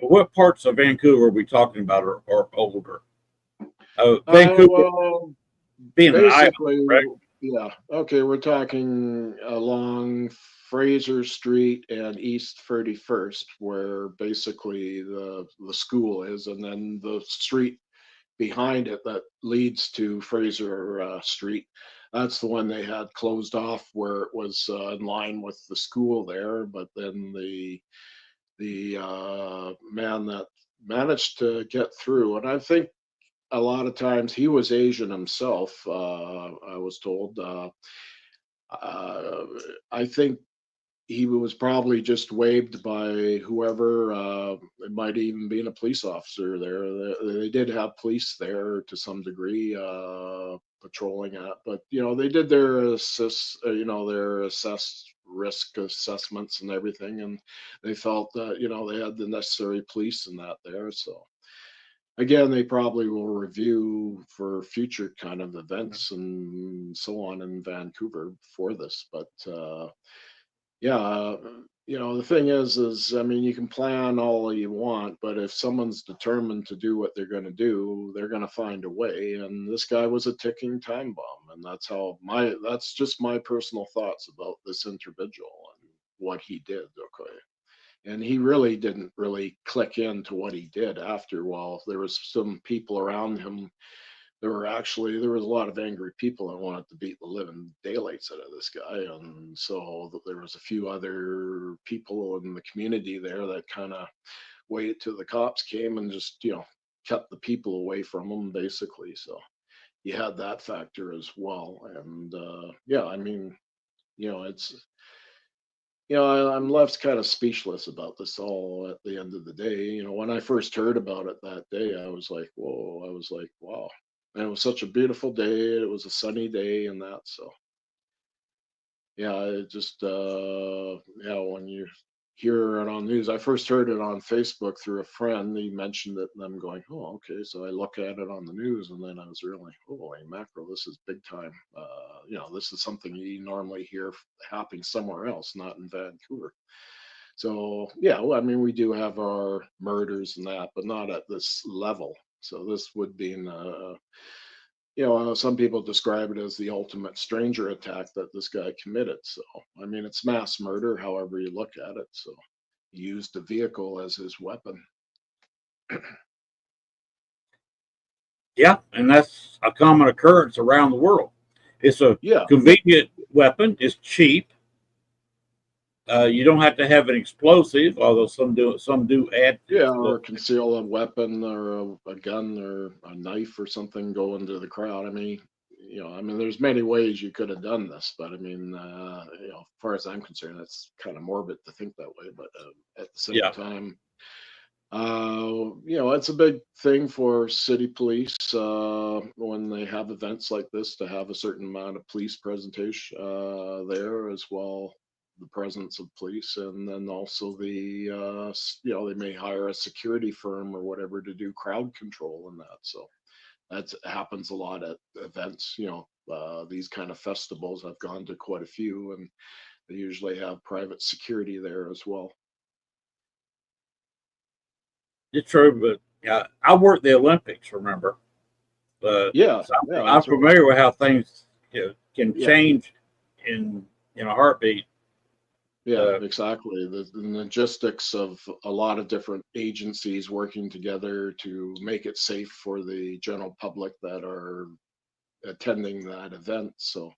what parts of Vancouver are we talking about are older? Vancouver well, being an island, basically, correct? yeah. Okay, we're talking along Fraser Street and East 31st, where basically the school is, and then the street behind it that leads to Fraser Street. That's the one they had closed off where it was in line with the school there. But then the man that managed to get through, and I think a lot of times he was Asian himself. I was told. Uh, I think he was probably just waved by whoever. It might even been a police officer there. They did have police there to some degree, patrolling it, but they did their their risk assessments and everything, and they felt that they had the necessary police and that there. So again, they probably will review for future kind of events and so on in Vancouver for this, but. Yeah, the thing is, I mean, you can plan all you want, but if someone's determined to do what they're going to do, they're going to find a way. And this guy was a ticking time bomb, and that's just my personal thoughts about this individual and what he did. Okay, and he really didn't really click into what he did after. While there was some people around him, there was a lot of angry people that wanted to beat the living daylights out of this guy, and so there was a few other people in the community there that kind of waited till the cops came and just kept the people away from him basically. So you had that factor as well, and yeah, I mean, it's I'm left kind of speechless about this all at the end of the day. When I first heard about it that day, I was like, whoa, I was like, wow. And it was such a beautiful day. It was a sunny day and that. So, yeah, it just, yeah, when you hear it on news, I first heard it on Facebook through a friend. He mentioned it and I'm going, oh, okay. So I look at it on the news and then I was really, holy mackerel, this is big time. This is something you normally hear happening somewhere else, not in Vancouver. So yeah, well, I mean, we do have our murders and that, but not at this level. So this would be some people describe it as the ultimate stranger attack that this guy committed. So I mean, it's mass murder, however you look at it. So he used the vehicle as his weapon. Yeah, and that's a common occurrence around the world. It's a Yeah, convenient weapon. It's cheap. You don't have to have an explosive, although some do. Some do add yeah, or explosives. conceal a weapon or a gun or a knife or something go into the crowd. I mean, there's many ways you could have done this, but I mean, as far as I'm concerned, that's kind of morbid to think that way. But at the same Yeah, time, it's a big thing for city police when they have events like this to have a certain amount of police presentation there as well, the presence of police, and then also they may hire a security firm or whatever to do crowd control and that. So that happens a lot at events. These kind of festivals. I've gone to quite a few, and they usually have private security there as well. it's true. But yeah, I worked the Olympics. Remember, Yeah, so yeah, I'm that's right. familiar with how things can Yeah. change in a heartbeat. Yeah, Uh, exactly. The logistics of a lot of different agencies working together to make it safe for the general public that are attending that event. So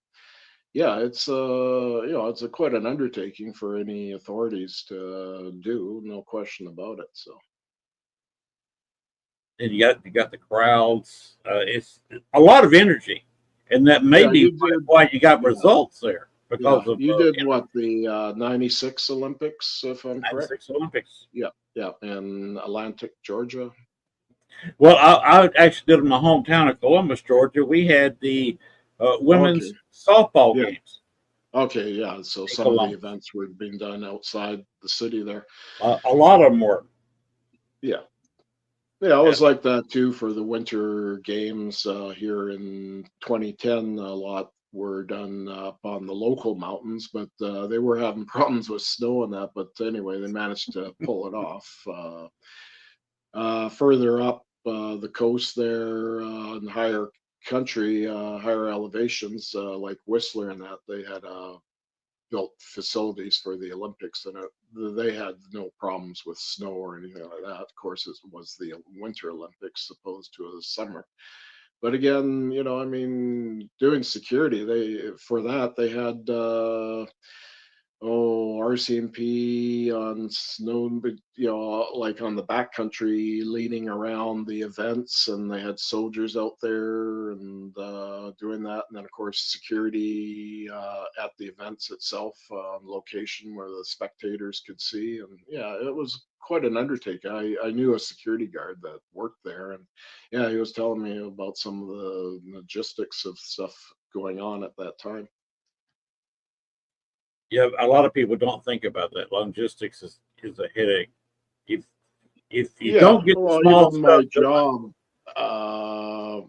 yeah, it's quite an undertaking for any authorities to do, no question about it. So and you got the crowds. It's a lot of energy, and that may Yeah, be you did. why you got Yeah, results there yeah, because of you did what, the '96 Olympics, if I'm correct. '96 Olympics. Yeah, yeah, in Atlantic, Georgia. Well, I actually did in my hometown of Columbus, Georgia. We had the Okay. women's softball Yeah. games Okay. Yeah. So in some of the Columbus. events were being done outside the city there. A lot of them were. Yeah. Yeah, it Yeah, was like that too for the Winter Games here in 2010. A lot were done up on the local mountains, but they were having problems with snow and that. But anyway, they managed to pull it off. Further up the coast there in higher country, higher elevations like Whistler and that, they had built facilities for the Olympics, and they had no problems with snow or anything like that. Of course, it was the Winter Olympics opposed to the summer. But again, I mean, doing security, for that they had RCMP on snow, but like on the backcountry leading around the events, and they had soldiers out there and doing that, and then of course security at the events itself, on location where the spectators could see, and yeah, it was quite an undertaking. I knew a security guard that worked there, and yeah, he was telling me about some of the logistics of stuff going on at that time. yeah. A lot of people don't think about that. Logistics is a headache. If if you Yeah, don't get the well, small even my stuff done, job uh,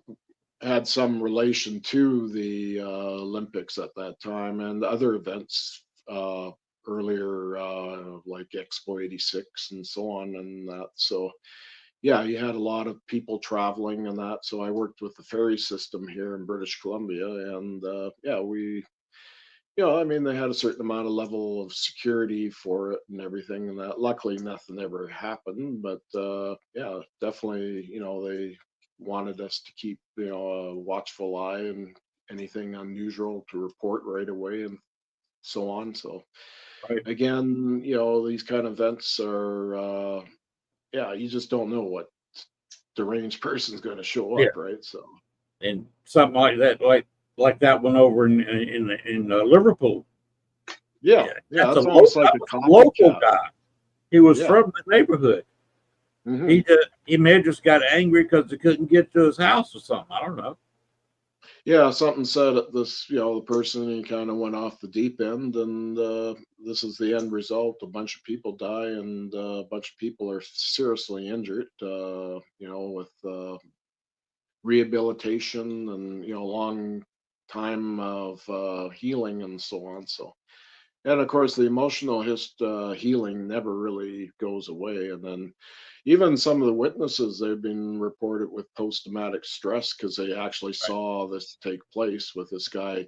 had some relation to the Olympics at that time and other events earlier, like Expo '86 and so on and that. So, yeah, you had a lot of people traveling and that. So I worked with the ferry system here in British Columbia, and yeah, I mean, they had a certain amount of level of security for it and everything, and that. Luckily, nothing ever happened, but yeah, definitely, they wanted us to keep, a watchful eye and anything unusual to report right away and so on. So right? again, these kind of events are, yeah, you just don't know what deranged person's going to show Yeah, up, right? So and something like that, like that one over in Liverpool. yeah, Yeah, yeah, that that's almost like a was a local copycat. guy. He was Yeah. from the neighborhood. Hmm. He may have just got angry because he couldn't get to his house or something. I don't know. Yeah, something said at this, the person, he kind of went off the deep end, and this is the end result. A bunch of people die, and a bunch of people are seriously injured. With rehabilitation and long time of healing and so on. So, and of course, the emotional healing never really goes away. And then even some of the witnesses, they've been reported with post-traumatic stress because they actually Right. saw this take place with this guy.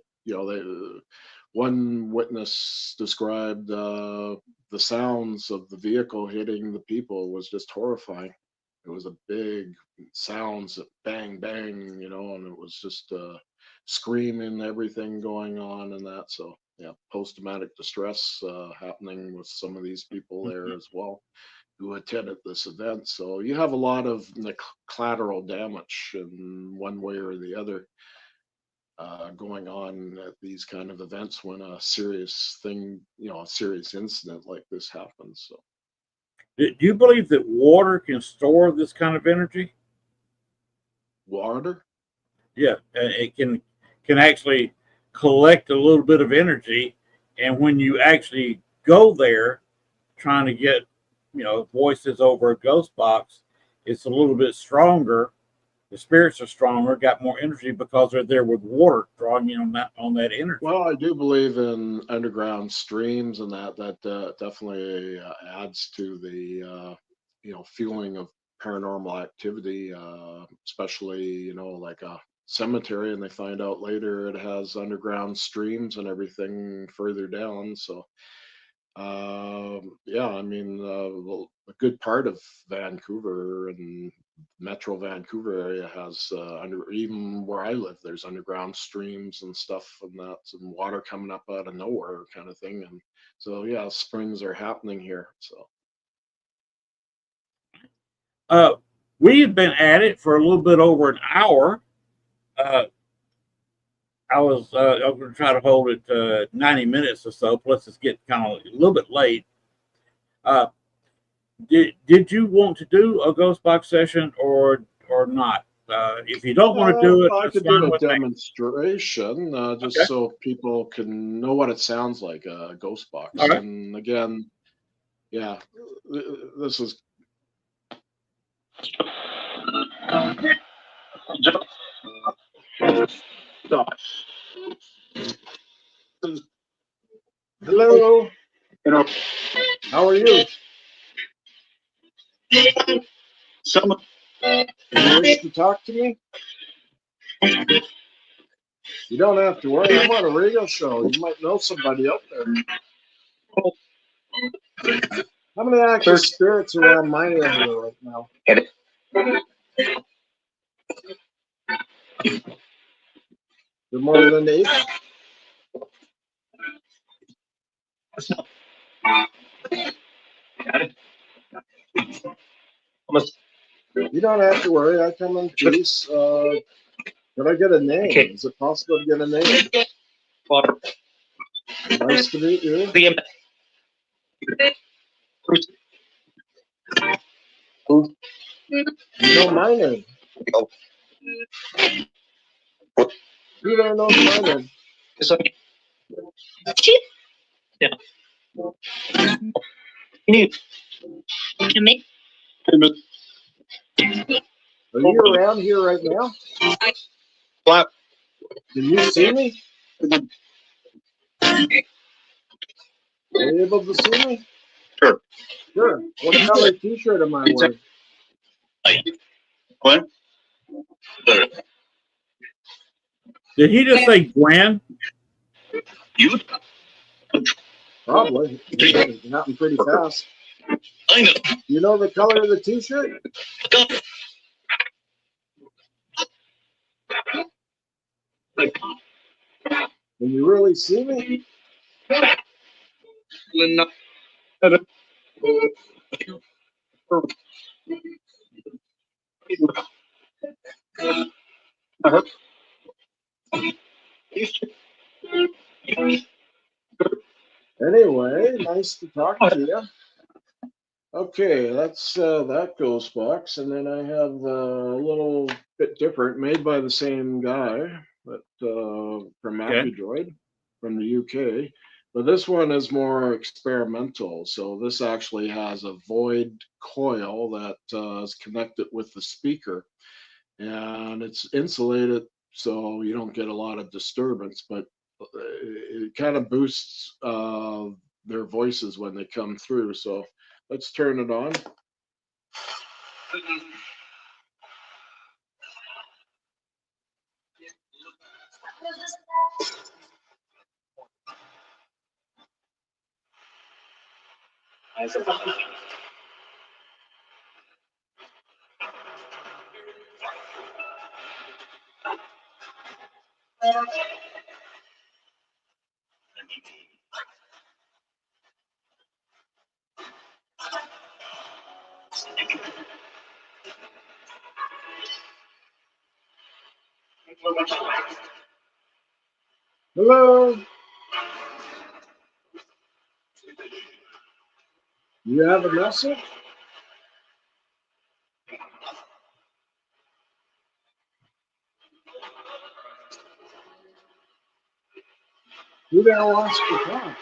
One witness described the sounds of the vehicle hitting the people was just horrifying. It was a big sounds of bang bang, and it was just screaming, everything going on and that. So yeah, post-traumatic distress happening with some of these people there Mhm. as well who attended this event. So you have a lot of collateral damage in one way or the other going on at these kind of events when a serious thing, a serious incident like this happens. So Do you believe that water can store this kind of energy? water. Yeah, it can actually collect a little bit of energy, and when you actually go there trying to get voices over a ghost box, it's a little bit stronger. The spirits are stronger, got more energy because they're there with water drawing in on that energy. Well, I do believe in underground streams, and that definitely adds to the feeling of paranormal activity, especially like a cemetery, and they find out later it has underground streams and everything further down. So yeah, I mean, well, a good part of Vancouver and Metro Vancouver area has even where I live, there's underground streams and stuff and that, and water coming up out of nowhere kind of thing. And so, yeah, springs are happening here. So, Uh, We had been at it for a little bit over an hour. Uh, I was going to try to hold it 90 minutes or so. Plus, it's getting kind of a little bit late. Uh, did you want to do a ghost box session or not? If you don't want to do it, I that's could do fine a with me. demonstration just Okay. so people can know what it sounds like, a ghost box. All right. And again, yeah, this is. Hello. How are you? You wish to talk to me? You don't have to worry. I'm on a radio show. You might know somebody out there. How many active spirits are around my area right now? There more than 8? You don't have to worry. I come in peace. Can I get a name? Is it possible to get a name? Nice to meet you. You know my name. You don't know my name. Are you around here right now? Can you see me? Are you able to see me? Sure. What color t-shirt am I wearing? Did he just say Gwen? Probably. It happened pretty fast. You know the color of the t-shirt? Can you really see me? Anyway, nice to talk to you. Okay, that's that ghost box, and then I have a little bit different, made by the same guy, but from Okay. Droid from the UK. But this one is more experimental. So this actually has a void coil that is connected with the speaker, and it's insulated so you don't get a lot of disturbance. But it kind of boosts their voices when they come through. So let's turn it on. Hello. You have a message? Who the hell wants to talk?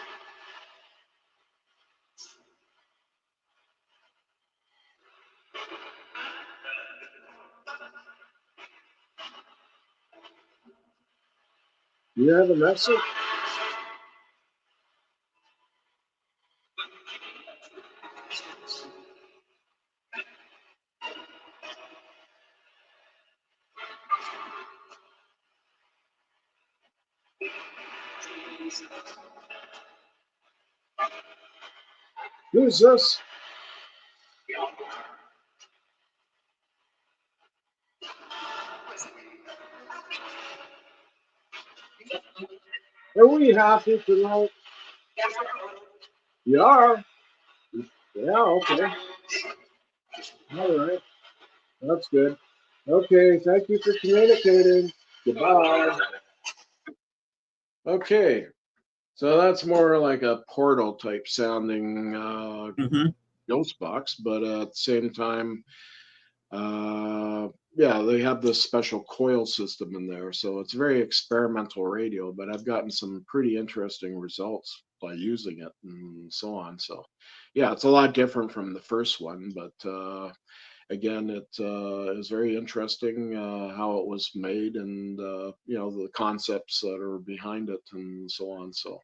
You have a message? Who's this? Are we happy tonight? You are? Yeah, okay. All right. That's good. Okay, thank you for communicating. Goodbye. Okay, so that's more like a portal type sounding Hmm. ghost box, but at the same time, yeah, they have this special coil system in there, so it's very experimental radio. But I've gotten some pretty interesting results by using it and so on. So, yeah, it's a lot different from the first one, but again, it is very interesting how it was made and the concepts that are behind it and so on. So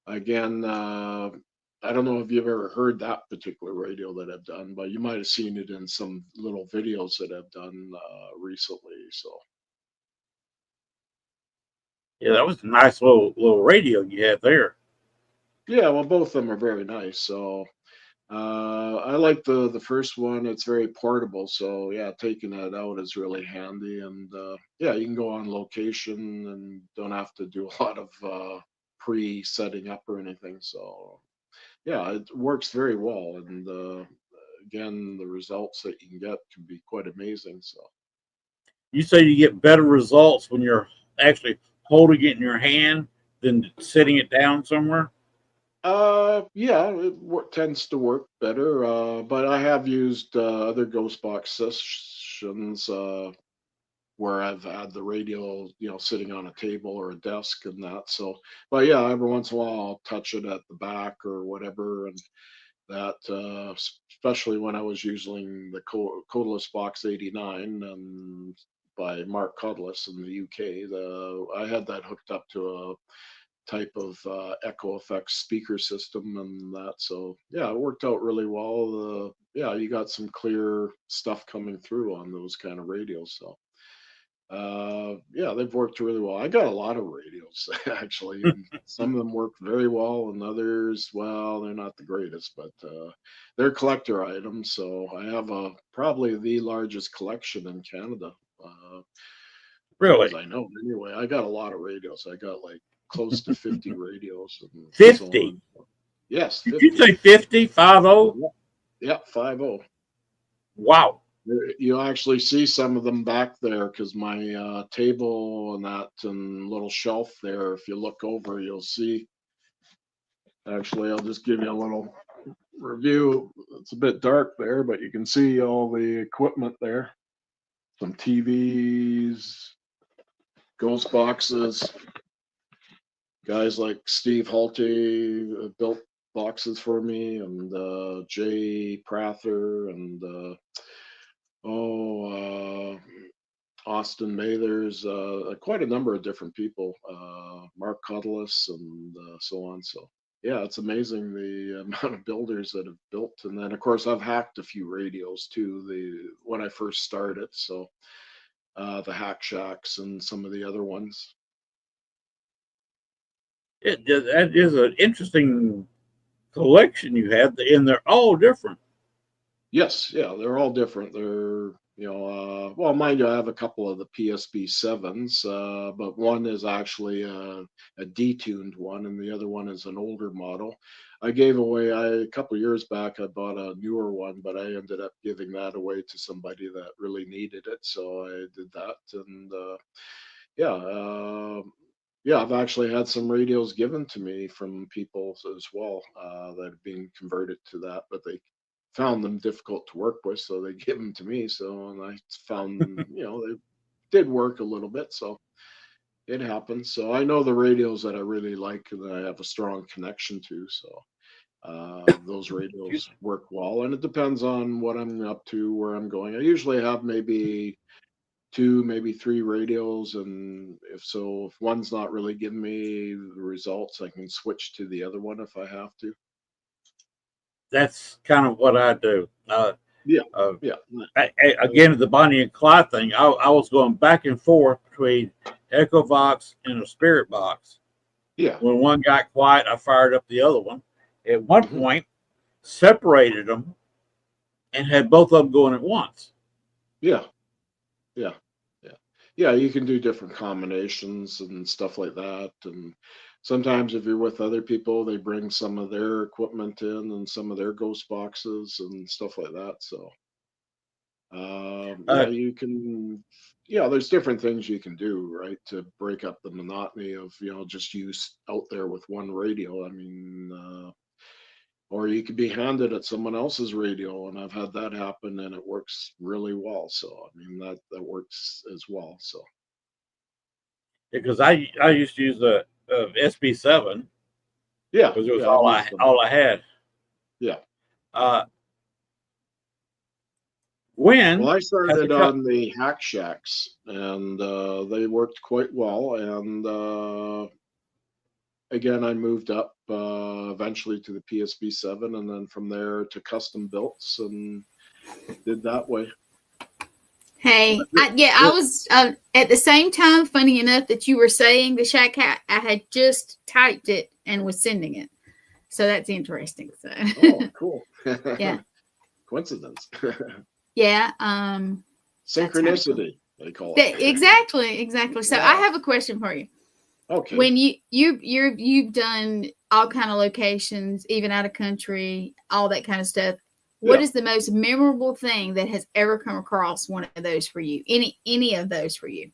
again, I don't know if you've ever heard that particular radio that I've done, but you might have seen it in some little videos that I've done recently. So Yeah, that was a nice little radio you had there. yeah, well, both of them are very nice. So I like the first one. It's very portable, so yeah, taking it out is really handy. And yeah, you can go on location and don't have to do a lot of pre-setting up or anything. So yeah, it works very well. And again, the results that you can get can be quite amazing. So You say you get better results when you're actually holding it in your hand than sitting it down somewhere. yeah, tends to work better. But I have used other ghost box sessions where I've had the radio, sitting on a table or a desk and that. So, but yeah, every once in a while I'll touch it at the back or whatever, and that, especially when I was using the Codeless Box 89 by Mark Cudless in the UK. I had that hooked up to a type of echo effects speaker system and that. So yeah, it worked out really well. Yeah, you got some clear stuff coming through on those kind of radios. So yeah, they've worked really well. I got a lot of radios actually, and some of them work very well, and others, well, they're not the greatest, but they're collector items. So I have probably the largest collection in Canada, as far as Really? I know. Anyway, I got a lot of radios. I got like close to 50 radios and so 50. on. Yes, Did you 50. say 50? 50? Yeah, yeah, 50. Wow. You actually see some of them back there because my table and that and little shelf there, if you look over, you'll see. Actually, I'll just give you a little review. It's a bit dark there, but you can see all the equipment there. Some TVs, ghost boxes. Guys like Steve Halte built boxes for me, and Jay Prather, and oh, Austin Mathers, quite a number of different people, Mark Cudless, and so on. So yeah, it's amazing the amount of builders that have built. And then of course I've hacked a few radios too. When I first started, so the Hack Shacks and some of the other ones. That is an interesting collection you have, and they're all different. Yes, yeah, they're all different. They're, well, mind you, I have a couple of the PSB sevens, but one is actually a detuned one, and the other one is an older model. I gave away, a couple of years back, I bought a newer one, but I ended up giving that away to somebody that really needed it, so I did that, and yeah, yeah, I've actually had some radios given to me from people as well that have been converted to that, but they found them difficult to work with, so they give them to me. So, and I found them, they did work a little bit, so it happens. So I know the radios that I really like and that I have a strong connection to. So those radios work well, and it depends on what I'm up to, where I'm going. I usually have maybe two, maybe three radios, and if one's not really giving me the results, I can switch to the other one if I have to. That's kind of what I do. Yeah, Uh, yeah, Again, the Bonnie and Clyde thing, I was going back and forth between Echo Box and a Spirit Box. yeah. When one got quiet, I fired up the other one. At one Hmm. point, separated them and had both of them going at once. Yeah, yeah, yeah, yeah. You can do different combinations and stuff like that. And sometimes if you're with other people, they bring some of their equipment in and some of their ghost boxes and stuff like that. So You can, there's different things you can do, right, to break up the monotony of, just use out there with one radio. I mean, or you could be handed at someone else's radio, and I've had that happen, and it works really well. So, I mean, that works as well. So, because I used to use the SB7 yeah, because it was I've used them. all I had. Yeah. Uh, Well, when I has started the on the Hack Shacks, and they worked quite well. And again, I moved up eventually to the PSB7, and then from there to custom builts, and did that way. Hey, I was at the same time. Funny enough that you were saying the Shack Hat, I had just typed it and was sending it, so that's interesting. So, Oh, cool. Yeah, Coincidence. yeah. Synchronicity, they call it. Exactly. So, Yeah. I have a question for you. Okay. When you've done all kind of locations, even out of country, all that kind of stuff. What is the most memorable thing that has ever come across one of those for you? Any of those for you?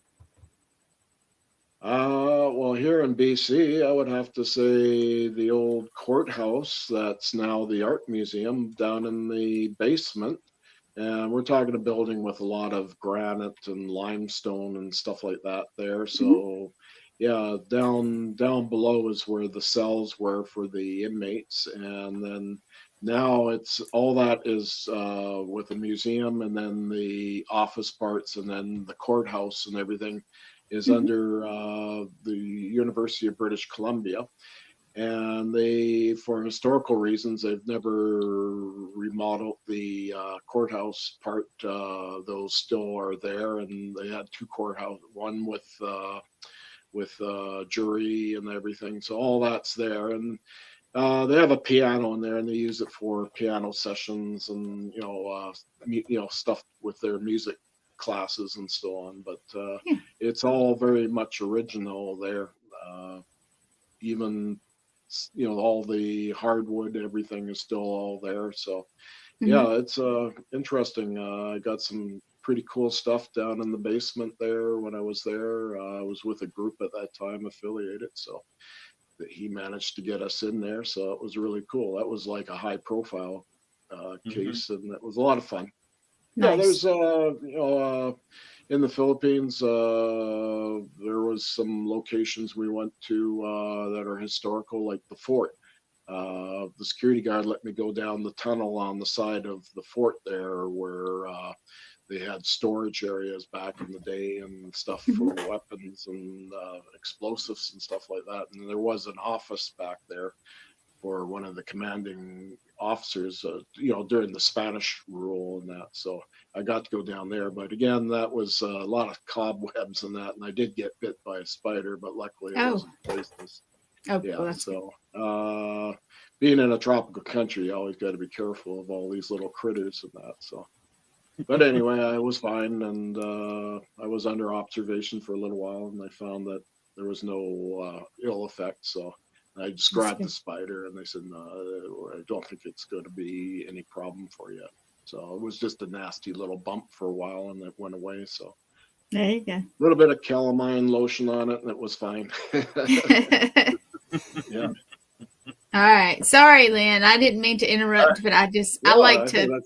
Well, here in BC, I would have to say the old courthouse that's now the art museum down in the basement. And we're talking a building with a lot of granite and limestone and stuff like that there. So, yeah, down below is where the cells were for the inmates, and then now it's all that is with the museum, and then the office parts, and then the courthouse and everything is under the University of British Columbia. And they, for historical reasons, they've never remodeled the courthouse part. Those still are there, and they had two courthouse, one with jury and everything. So all that's there, and they have a piano in there, and they use it for piano sessions and stuff with their music classes and so on. But it's all very much original there. Even all the hardwood, everything is still all there. So it's interesting. I got some pretty cool stuff down in the basement there when I was there. I was with a group at that time affiliated, so that he managed to get us in there. So it was really cool. That was like a high profile case, and it was a lot of fun. Nice. Yeah, there's in the Philippines, there was some locations we went to that are historical, like the fort. The security guard let me go down the tunnel on the side of the fort there, where they had storage areas back in the day and stuff for weapons and explosives and stuff like that. And there was an office back there for one of the commanding officers, during the Spanish rule and that. So I got to go down there. But again, that was a lot of cobwebs and that. And I did get bit by a spider, but luckily it wasn't poisonous. Oh, yeah. Well, So being in a tropical country, you always got to be careful of all these little critters and that. So, but anyway, I was fine, and I was under observation for a little while, and I found that there was no ill effect. So I just grabbed the spider, and they said, "No, I don't think it's going to be any problem for you." So it was just a nasty little bump for a while, and it went away. So there you go. a little bit of calamine lotion on it, and it was fine. Yeah. All right. Sorry, Len. I didn't mean to interrupt, but I like to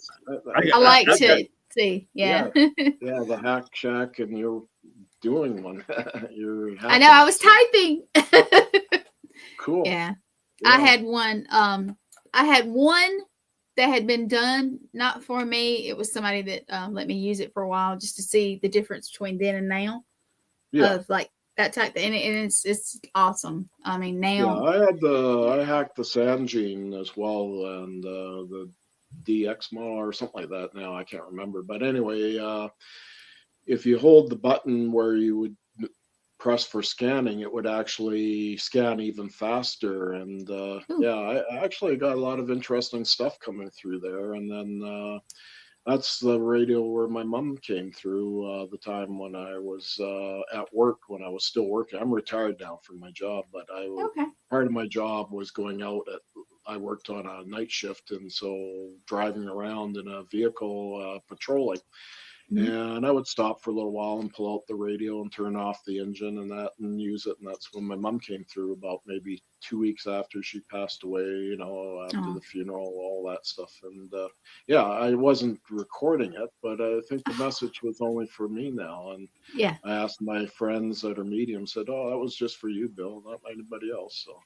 see. Yeah. Yeah, the Hack Shack, and you're doing one. I know. I was typing. Cool. Yeah. I had one. I had one that had been done, not for me. It was somebody that let me use it for a while just to see the difference between then and now. Yeah. Of like that type, and it's awesome. I mean, now I hacked the Sandgene as well, and the DXMO or something like that. Now I can't remember, but anyway, if you hold the button where you would press for scanning, it would actually scan even faster. And I actually got a lot of interesting stuff coming through there. And then that's the radio where my mom came through the time when I was at work, when I was still working. I'm retired now from my job, but part of my job was going out at I worked on a night shift, and so driving around in a vehicle patrolling. And I would stop for a little while and pull out the radio and turn off the engine and that and use it. And that's when my mom came through about maybe 2 weeks after she passed away, after the funeral, all that stuff. And yeah, I wasn't recording it, but I think the message was only for me now. And Yeah. I asked my friends that are medium, said, "Oh, that was just for you, Bill, not anybody else." So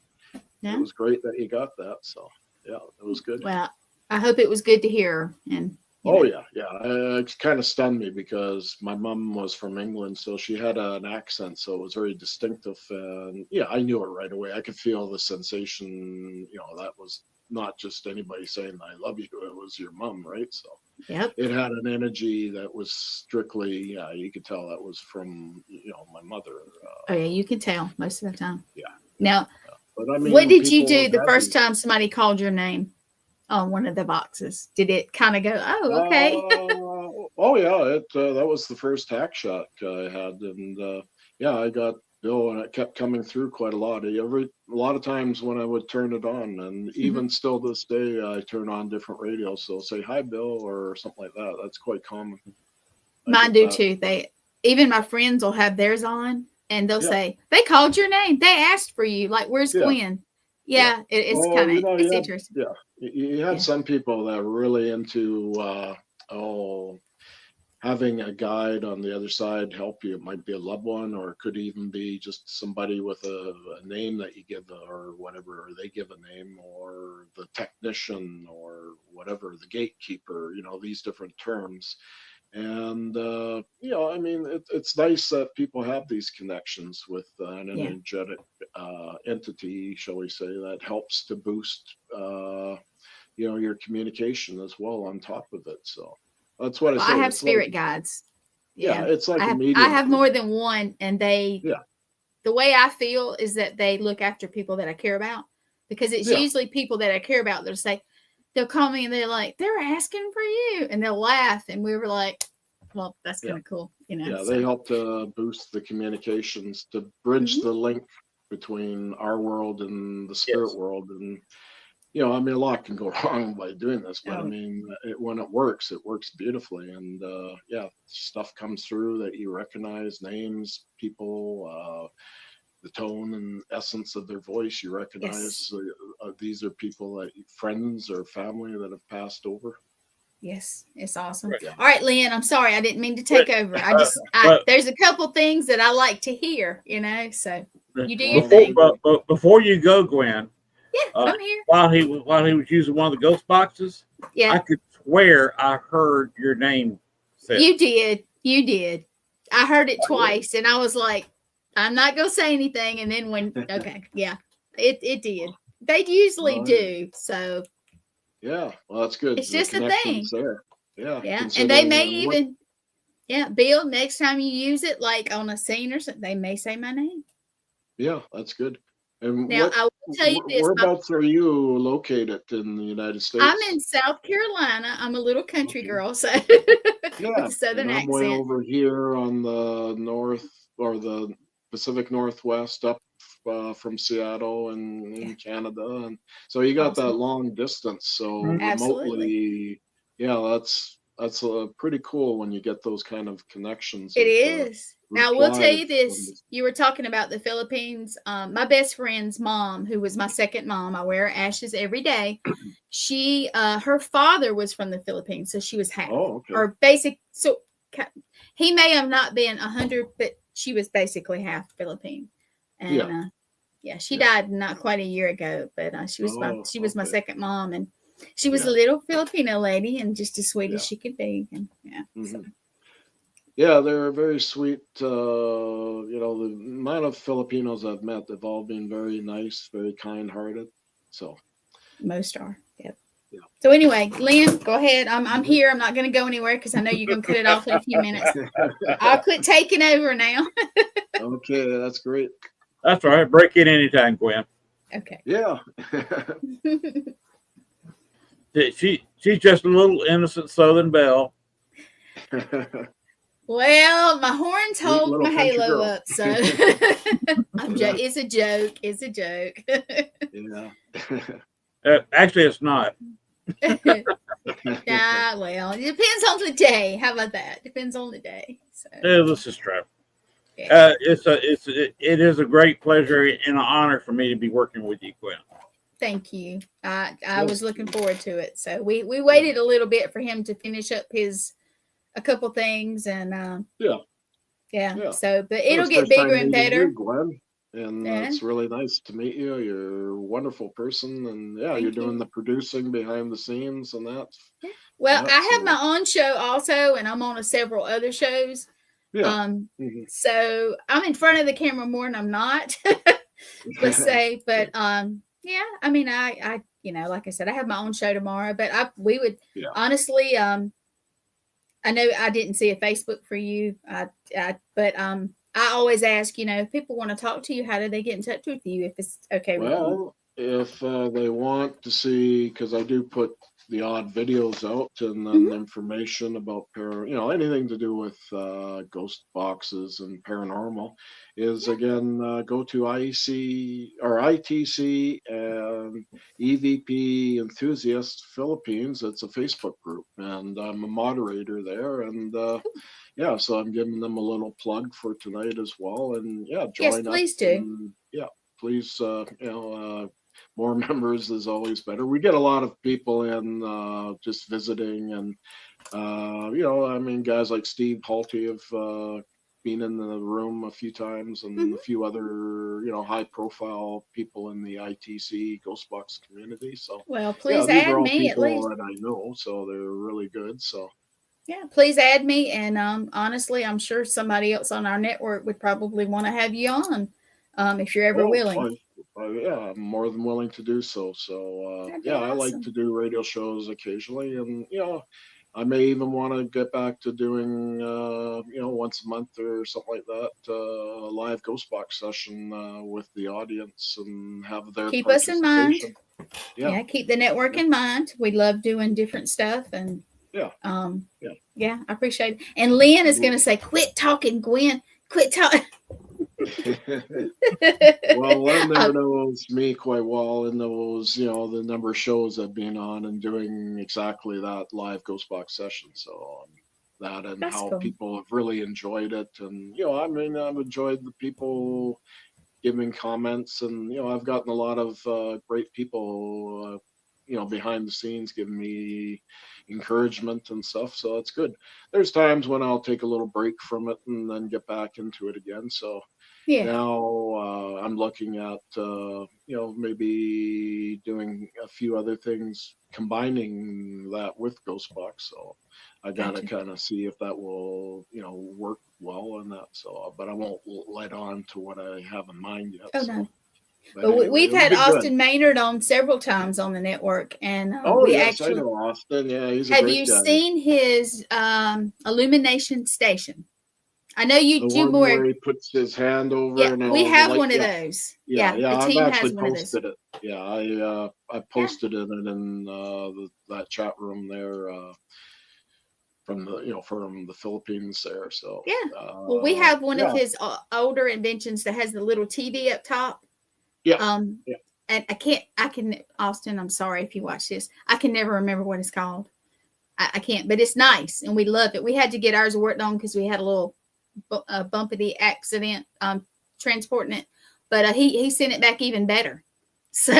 Yeah. it was great that you got that. So yeah, it was good. Well, I hope it was good to hear. And oh yeah, it kind of stunned me because my mom was from England, so she had an accent, so it was very distinctive. And yeah, I knew it right away. I could feel the sensation. That was not just anybody saying "I love you." It was your mom, right? So yep. It had an energy that was strictly, you could tell that was from my mother. Oh yeah, you can tell most of the time. Yeah. Now, but I mean, what did you do people the have first these- time somebody called your name on one of the boxes? Did it kind of go, oh, okay? Oh yeah, that was the first hack shot I had, and yeah, I got Bill, and it kept coming through quite a lot. A lot of times when I would turn it on, and even still this day, I turn on different radios. So say hi, Bill, or something like that. That's quite common. Mine do too. Even my friends will have theirs on, and they'll say they called your name. They asked for you. Like, where's Gwen? Yeah, it's kind of it's interesting. Yeah, you have some people that are really into having a guide on the other side help you. It might be a loved one, or it could even be just somebody with a name that you give or whatever, or they give a name, or the technician, or whatever, the gatekeeper, these different terms. And, I mean, it's nice that people have these connections with an energetic entity, shall we say, that helps to boost, your communication as well on top of it. So that's what I say. I have spirit guides. Yeah, it's like a medium. I have more than one, and the way I feel is that they look after people that I care about, because it's usually people that I care about that'll say, they'll call me and they're like, they're asking for you, and they'll laugh, and we were like, well, that's kind of cool, Yeah, they help to boost the communications, to bridge the link between our world and the spirit world. And I mean, a lot can go wrong by doing this, but I mean, when it works beautifully. And stuff comes through that you recognize, names, people, the tone and essence of their voice. You recognize these are people that friends or family that have passed over. Yes, it's awesome. Right. All right, Len, I'm sorry, I didn't mean to take over. There's a couple things that I like to hear, so you do your thing. But before you go, Gwen. Yeah, I'm here. While he was using one of the ghost boxes, I could swear I heard your name said. You did. I heard it twice, and I was like, I'm not gonna say anything. And then it did. They usually do. So yeah, well, that's good. It's just a thing. There. Yeah, and they may even, Bill, next time you use it, like on a scene or something, they may say my name. Yeah, that's good. And now, I will tell you this. Whereabouts are you located in the United States? I'm in South Carolina. I'm a little country girl, so with a southern accent. I'm way over here on the north, or the Pacific Northwest, up from Seattle and in Canada. And so you got that long distance. So remotely, that's pretty cool when you get those kind of connections. It is. Now, we'll tell you this. You were talking about the Philippines. My best friend's mom, who was my second mom, I wear her ashes every day. She, her father was from the Philippines, so she was half. Oh, okay. Or basic. So he may have not been 100, but she was basically half Philippine. And she died not quite a year ago, but she was my second mom, and she was a little Filipino lady, and just as sweet as she could be. And so. Yeah, they're very sweet. The amount of Filipinos I've met, they've all been very nice, very kind-hearted. So most are. Yep. Yeah. So anyway, Len, go ahead. I'm here. I'm not going to go anywhere because I know you're going to cut it off in a few minutes. I'll quit taking over now. Okay, that's great. That's all right. Break in anytime, Gwen. Okay. Yeah. She's just a little innocent Southern belle. Well, my horns hold my halo up, so it's a joke. It's a joke. Yeah. Actually, it's not. Yeah, well, it depends on the day. How about that? Depends on the day. So, This is true. yeah. It is a great pleasure and an honor for me to be working with you, Quinn. Thank you. I was looking forward to it. So we waited a little bit for him to finish up a couple things and yeah. So but it'll get bigger and better. You, Glenn. And it's really nice to meet you. You're a wonderful person, and you're doing the producing behind the scenes and that. Well, I have my own show also, and I'm on several other shows. Yeah. So I'm in front of the camera more than I'm not. Let's say, but yeah. I mean, I like I said, I have my own show tomorrow, but we would honestly, I know I didn't see a Facebook for you, but I always ask, if people want to talk to you, how do they get in touch with you if it's okay with you? Well, if they want to see, because I do put the odd videos out and then information about anything to do with ghost boxes and paranormal, is again go to IEC or ITC and EVP Enthusiast Philippines. It's a Facebook group, and I'm a moderator there, and so I'm giving them a little plug for tonight as well. And join yes, please do. And, please, more members is always better. We get a lot of people in just visiting, and I mean, guys like Steve Halty have been in the room a few times, and a few other high profile people in the ITC Ghostbox community. So well, please add me at least. That I know, so they're really good. So. Yeah, please add me. And honestly, I'm sure somebody else on our network would probably want to have you on if you're ever willing. I'm more than willing to do so. So, awesome. I like to do radio shows occasionally. And, I may even want to get back to doing, once a month or something like that, a live Ghostbox session with the audience and have their keep us in mind. Yeah, keep the network in mind. We love doing different stuff. And I appreciate it. And Len is going to say, "Quit talking, Gwen. Quit talking." Well, Len there knows me quite well, and knows the number of shows I've been on and doing exactly that live Ghostbox session. So that and that's how cool. People have really enjoyed it, and I mean, I've enjoyed the people giving comments, and I've gotten a lot of great people. Behind the scenes giving me encouragement and stuff. So it's good. There's times when I'll take a little break from it and then get back into it again. So now I'm looking at, maybe doing a few other things, combining that with Ghostbox. So I got to kind of see if that will, work well in that. So, but I won't let on to what I have in mind yet. Oh, no. But anyway, we've had Austin Maynard on several times on the network, and I know Austin. Yeah, he's a great guy. Have you seen his illumination station? I know you do more. Where he puts his hand over. Yeah, and we have one of those. Yeah, the team has one of those. It. Yeah, I posted it in that chat room there. From the Philippines there. So well, we have one of his older inventions that has the little TV up top. And Austin, I'm sorry if you watch this. I can never remember what it's called. I can't, but it's nice and we love it. We had to get ours worked on because we had a little bumpity accident transporting it, but he sent it back even better. So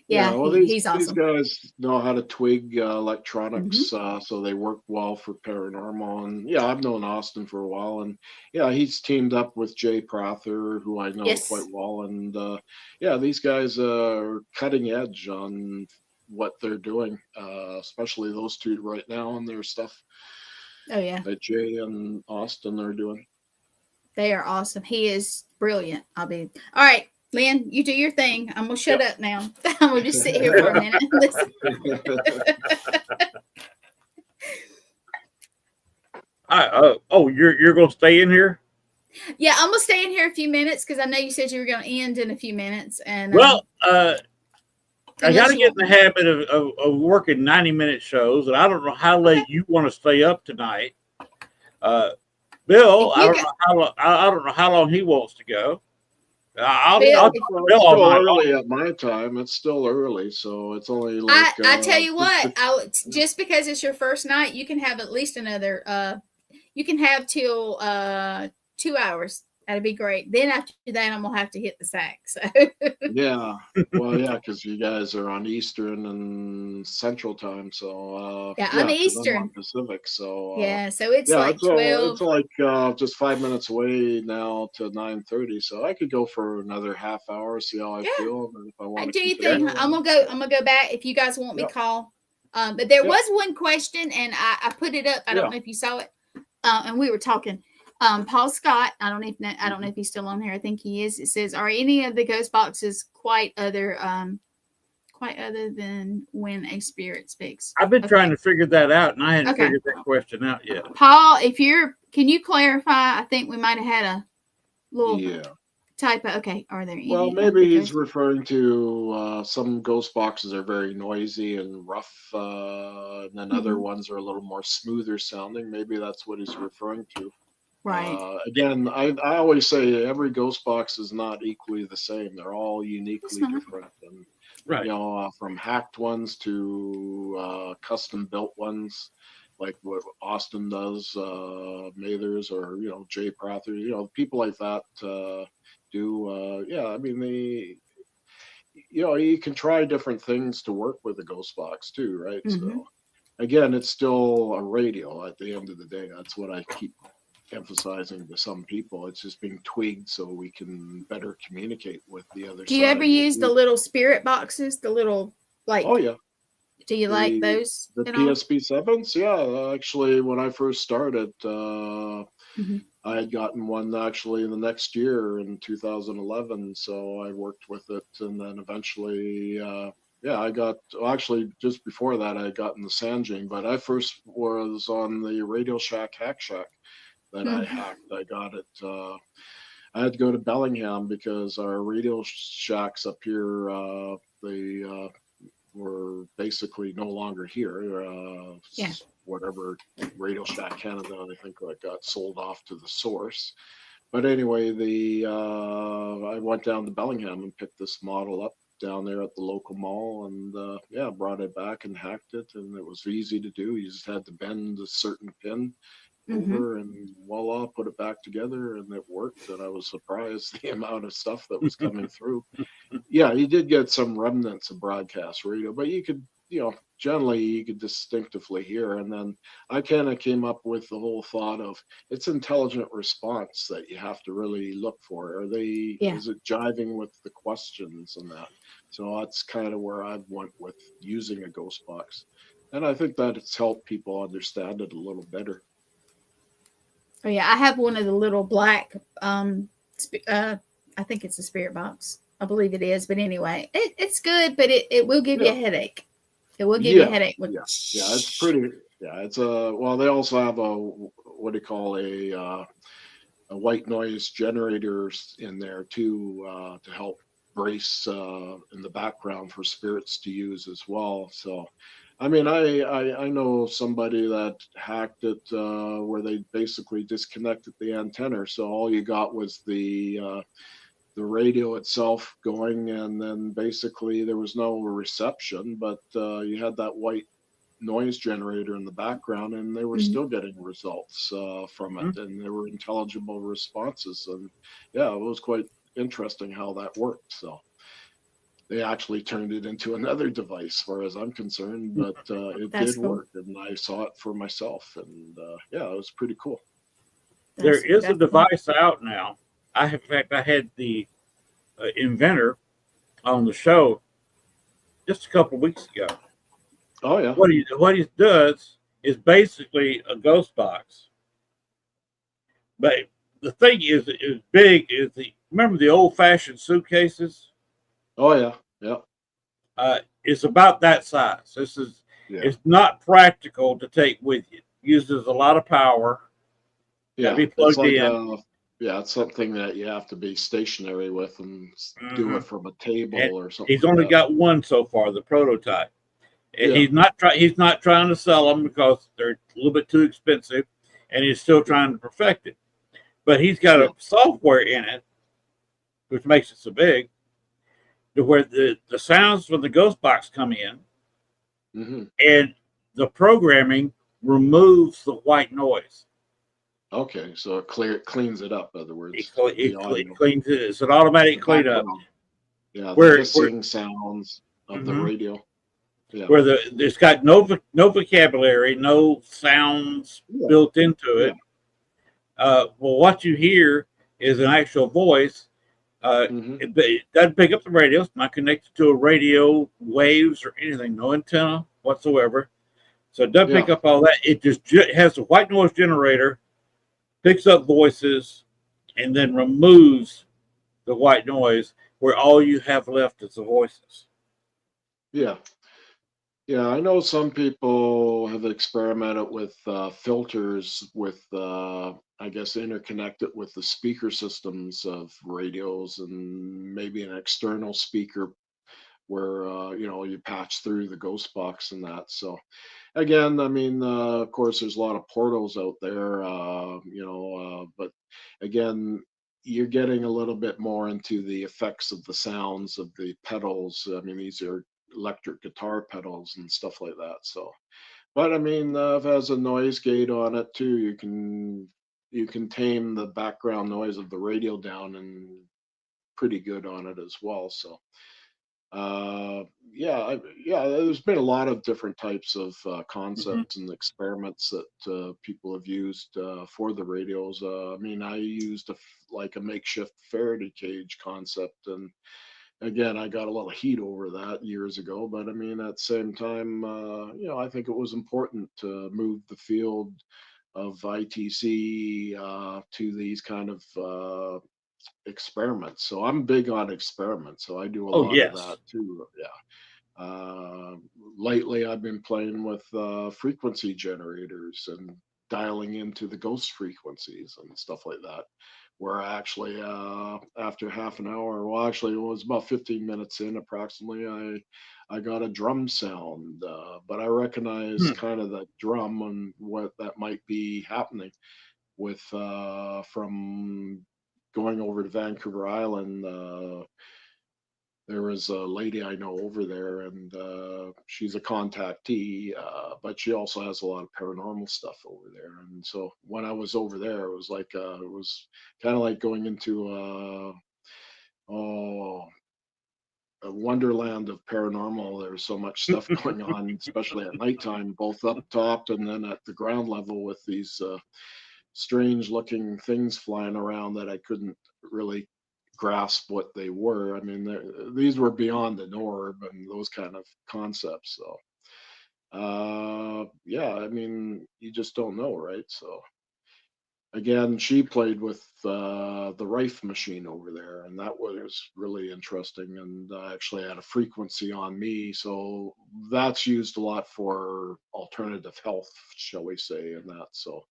he's awesome. These guys know how to twig electronics, so they work well for paranormal. And I've known Austin for a while, and he's teamed up with Jay Prather, who I know quite well. And these guys are cutting edge on what they're doing, especially those two right now on their stuff. Oh yeah, that Jay and Austin are doing. They are awesome. He is brilliant. All right. Len, you do your thing. I'm gonna shut up now. I'm gonna just sit here for a minute. You're gonna stay in here? Yeah, I'm gonna stay in here a few minutes because I know you said you were gonna end in a few minutes. And I got to get in the habit of working 90-minute shows, and I don't know how late you want to stay up tonight. Bill, I don't know how long he wants to go. I'll Bill, Well, Bill it's on still my early at my time. It's still early, so it's only like I tell you what, just because it's your first night, you can have at least another. You can have till 2 hours. That'd be great. Then after that, I'm gonna have to hit the sack. So yeah. Well, yeah, because you guys are on Eastern and Central time, so yeah, I'm yeah, because I'm on Eastern. Pacific, so Yeah, so it's yeah, like it's 12. like just 5 minutes away now to 9:30, so I could go for another half hour, see how I Yeah, feel, and if I want to do you think continue. I'm gonna go back if you guys want me Yep, to call? But there yep, was one question, and I put it up. I don't yeah. know if you saw it. And we were talking. Paul Scott. I don't know if he's still on here. I think he is. It says, "Are any of the ghost boxes quite other than when a spirit speaks?" I've been trying Okay. to figure that out, and I hadn't Okay. figured that question out yet. Paul, can you clarify? I think we might have had a little Yeah. typo. Okay. Are there any? Well, of maybe the he's ghost? referring to some ghost boxes are very noisy and rough, and then other Mhm. ones are a little more smoother sounding. Maybe that's what he's referring to. Right. Again, I always say every ghost box is not equally the same. They're all It's uniquely not. different, and Right. from hacked ones to custom built ones, like what Austin does, Mathers, or Jay Prather, people like that do. Yeah, I mean you can try different things to work with a ghost box too, right? Mm-hmm. So again, it's still a radio at the end of the day. That's what I keep emphasizing to some people. It's just being tweaked so we can better communicate with the other Do you side. ever use the little spirit boxes? The little Oh yeah, Do you like those the at all? PSP 7s. Yeah, actually, when I first started, Mm-hmm. I had gotten one actually the next year in 2011. So I worked with it, and then eventually, yeah, I got actually just before that I had gotten the Sanjing, but I first was on the Radio Shack Hack Shack that I Mm-hmm. hacked. I got it. I had to go to Bellingham because our Radio Shacks up here, they were basically no longer here. Yeah. Whatever Radio Shack Canada, I think, got sold off to the source. But anyway, I went down to Bellingham and picked this model up down there at the local mall, and yeah, brought it back and hacked it, and it was easy to do. You just had to bend a certain pin Mm-hmm. over, and voila, put it back together, and it worked. And I was surprised the amount of stuff that was coming through. Yeah, you did get some remnants of broadcast radio, but you could, generally you could distinctively hear. And then I kind of came up with the whole thought of it's intelligent response that you have to really look for. Is it jiving with the questions and that? So that's kind of where I went with using a ghost box. And I think that it's helped people understand it a little better. Oh yeah, I have one of the little black. I think it's a spirit box. I believe it is, but anyway, it's good, but it will give you a headache. It will give you a headache. Yeah, it's pretty. Yeah, it's a. Well, they also have a what do you call a white noise generators in there too to help brace in the background for spirits to use as well. So, I mean, I know somebody that hacked it where they basically disconnected the antenna, so all you got was the radio itself going, and then basically there was no reception, but you had that white noise generator in the background, and they were still getting results from it, and they were intelligible responses. And yeah, it was quite interesting how that worked. So they actually turned it into another device, as far as I'm concerned, but it did work, and I saw it for myself, and yeah, it was pretty cool. There is a device out now. I had the inventor on the show just a couple of weeks ago. Oh yeah. What he does is basically a ghost box, but the thing is big. Remember the old fashioned suitcases? Oh yeah, yeah. It's about that size. It's not practical to take with you. Uses a lot of power. Yeah, be plugged in. Yeah, it's something that you have to be stationary with and do it from a table or something. He's only got one so far, the prototype. And he's not trying to sell them because they're a little bit too expensive, and he's still trying to perfect it. But he's got a software in it which makes it so big, to where the sounds from the ghost box come in, Hmm. and the programming removes the white noise. Okay, so it cleans it up. In other words, the It audio, cleans it. It's an automatic the cleanup. background, yeah, the Where hissing sounds of the mhm, radio. Yeah, where it's got no vocabulary, no sounds yeah, built into yeah. it. Well, what you hear is an actual voice. Hmm. It doesn't pick up the radio. It's not connected to a radio waves or anything. No antenna whatsoever. So it doesn't pick Yeah, up all that. It just has a white noise generator, picks up voices, and then removes the white noise, where all you have left is the voices. yeah. Yeah, I know some people have experimented with filters with, I guess, interconnect it with the speaker systems of radios and maybe an external speaker where, you patch through the ghost box and that. So, again, I mean, of course, there's a lot of portals out there, but again, you're getting a little bit more into the effects of the sounds of the pedals. I mean, these are electric guitar pedals and stuff like that. So, but I mean, it has a noise gate on it too. You can tame the background noise of the radio down and pretty good on it as well. So, uh, yeah, there's been a lot of different types of Mm-hmm. concepts and experiments that people have used for the radios. I mean, I used like a makeshift Faraday cage concept, and again, I got a lot of heat over that years ago. But I mean, at the same time, I think it was important to move the field of ITC to these kind of experiments. So I'm big on experiments. So I do a Oh lot of that yes. too. Yeah. Lately, I've been playing with frequency generators and dialing into the ghost frequencies and stuff like that. Where actually, after half an hour, well, actually, it was about 15 minutes in approximately, I got a drum sound, but I recognize Hmm. kind of that drum and what that might be happening with from going over to Vancouver Island. There was a lady I know over there, and she's a contactee, but she also has a lot of paranormal stuff over there. And so when I was over there, it was kind of like going into oh, a wonderland of paranormal. There's so much stuff going on, especially at nighttime, both up top and then at the ground level with these strange looking things flying around that I couldn't really grasp what they were. I mean, these were beyond the norm and those kind of concepts. So, yeah, I mean, you just don't know, right? So, again, she played with the Rife machine over there, and that was really interesting. And I actually had a frequency on me, so that's used a lot for alternative health, shall we say, and that. So,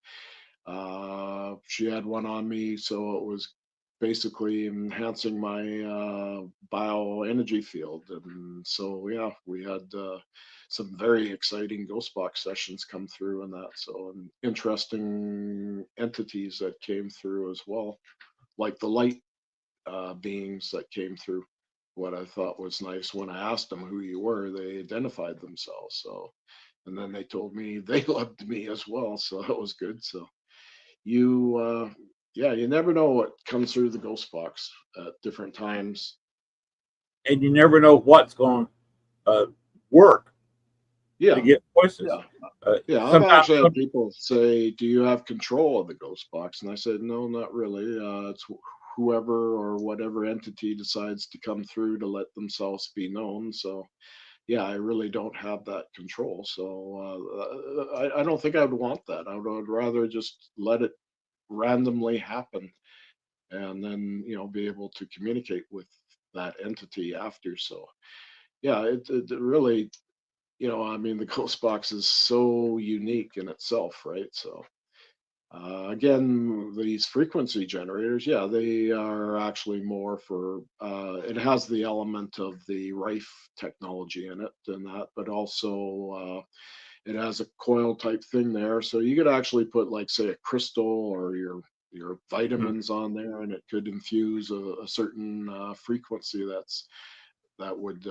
she had one on me, so it was basically enhancing my bioenergy field. And so, yeah, we had some very exciting ghost box sessions come through and that. So, and interesting entities that came through as well, like the light beings that came through. What I thought was nice when I asked them who you were, they identified themselves. So, and then they told me they loved me as well. So that was good. So, you yeah, you never know what comes through the ghost box at different times. And you never know what's going to work to Yeah, get voices. yeah, yeah. I've Sometimes, actually had people say, do you have control of the ghost box? And I said, no, not really. It's whoever or whatever entity decides to come through to let themselves be known. So yeah, I really don't have that control. So I don't think I would want that. I would rather just let it randomly happen and then be able to communicate with that entity after. So yeah, it really, I mean, the ghost box is so unique in itself, right? So again, these frequency generators, yeah, they are actually more for it has the element of the Rife technology in it and that, but also it has a coil type thing there, so you could actually put, like, say, a crystal or your your vitamins on there, and it could infuse a certain frequency that would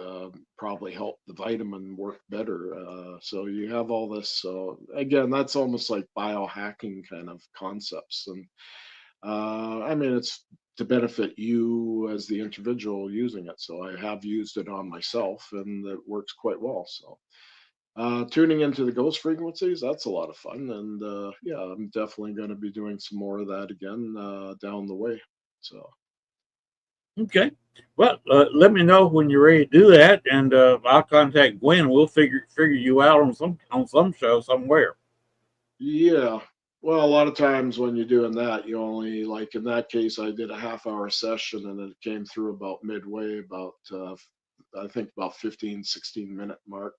probably help the vitamin work better. So you have all this. So again, that's almost like biohacking kind of concepts. And I mean, it's to benefit you as the individual using it. So I have used it on myself, and it works quite well. So tuning into the ghost frequencies, that's a lot of fun. And yeah, I'm definitely going to be doing some more of that again down the way. So. Okay. Well, let me know when you're ready to do that, and I'll contact Gwen. We'll figure you out on some show somewhere. Yeah. Well, a lot of times when you're doing that, you only, like in that case, I did a half-hour session and it came through about midway, about I think about 15, 16-minute mark.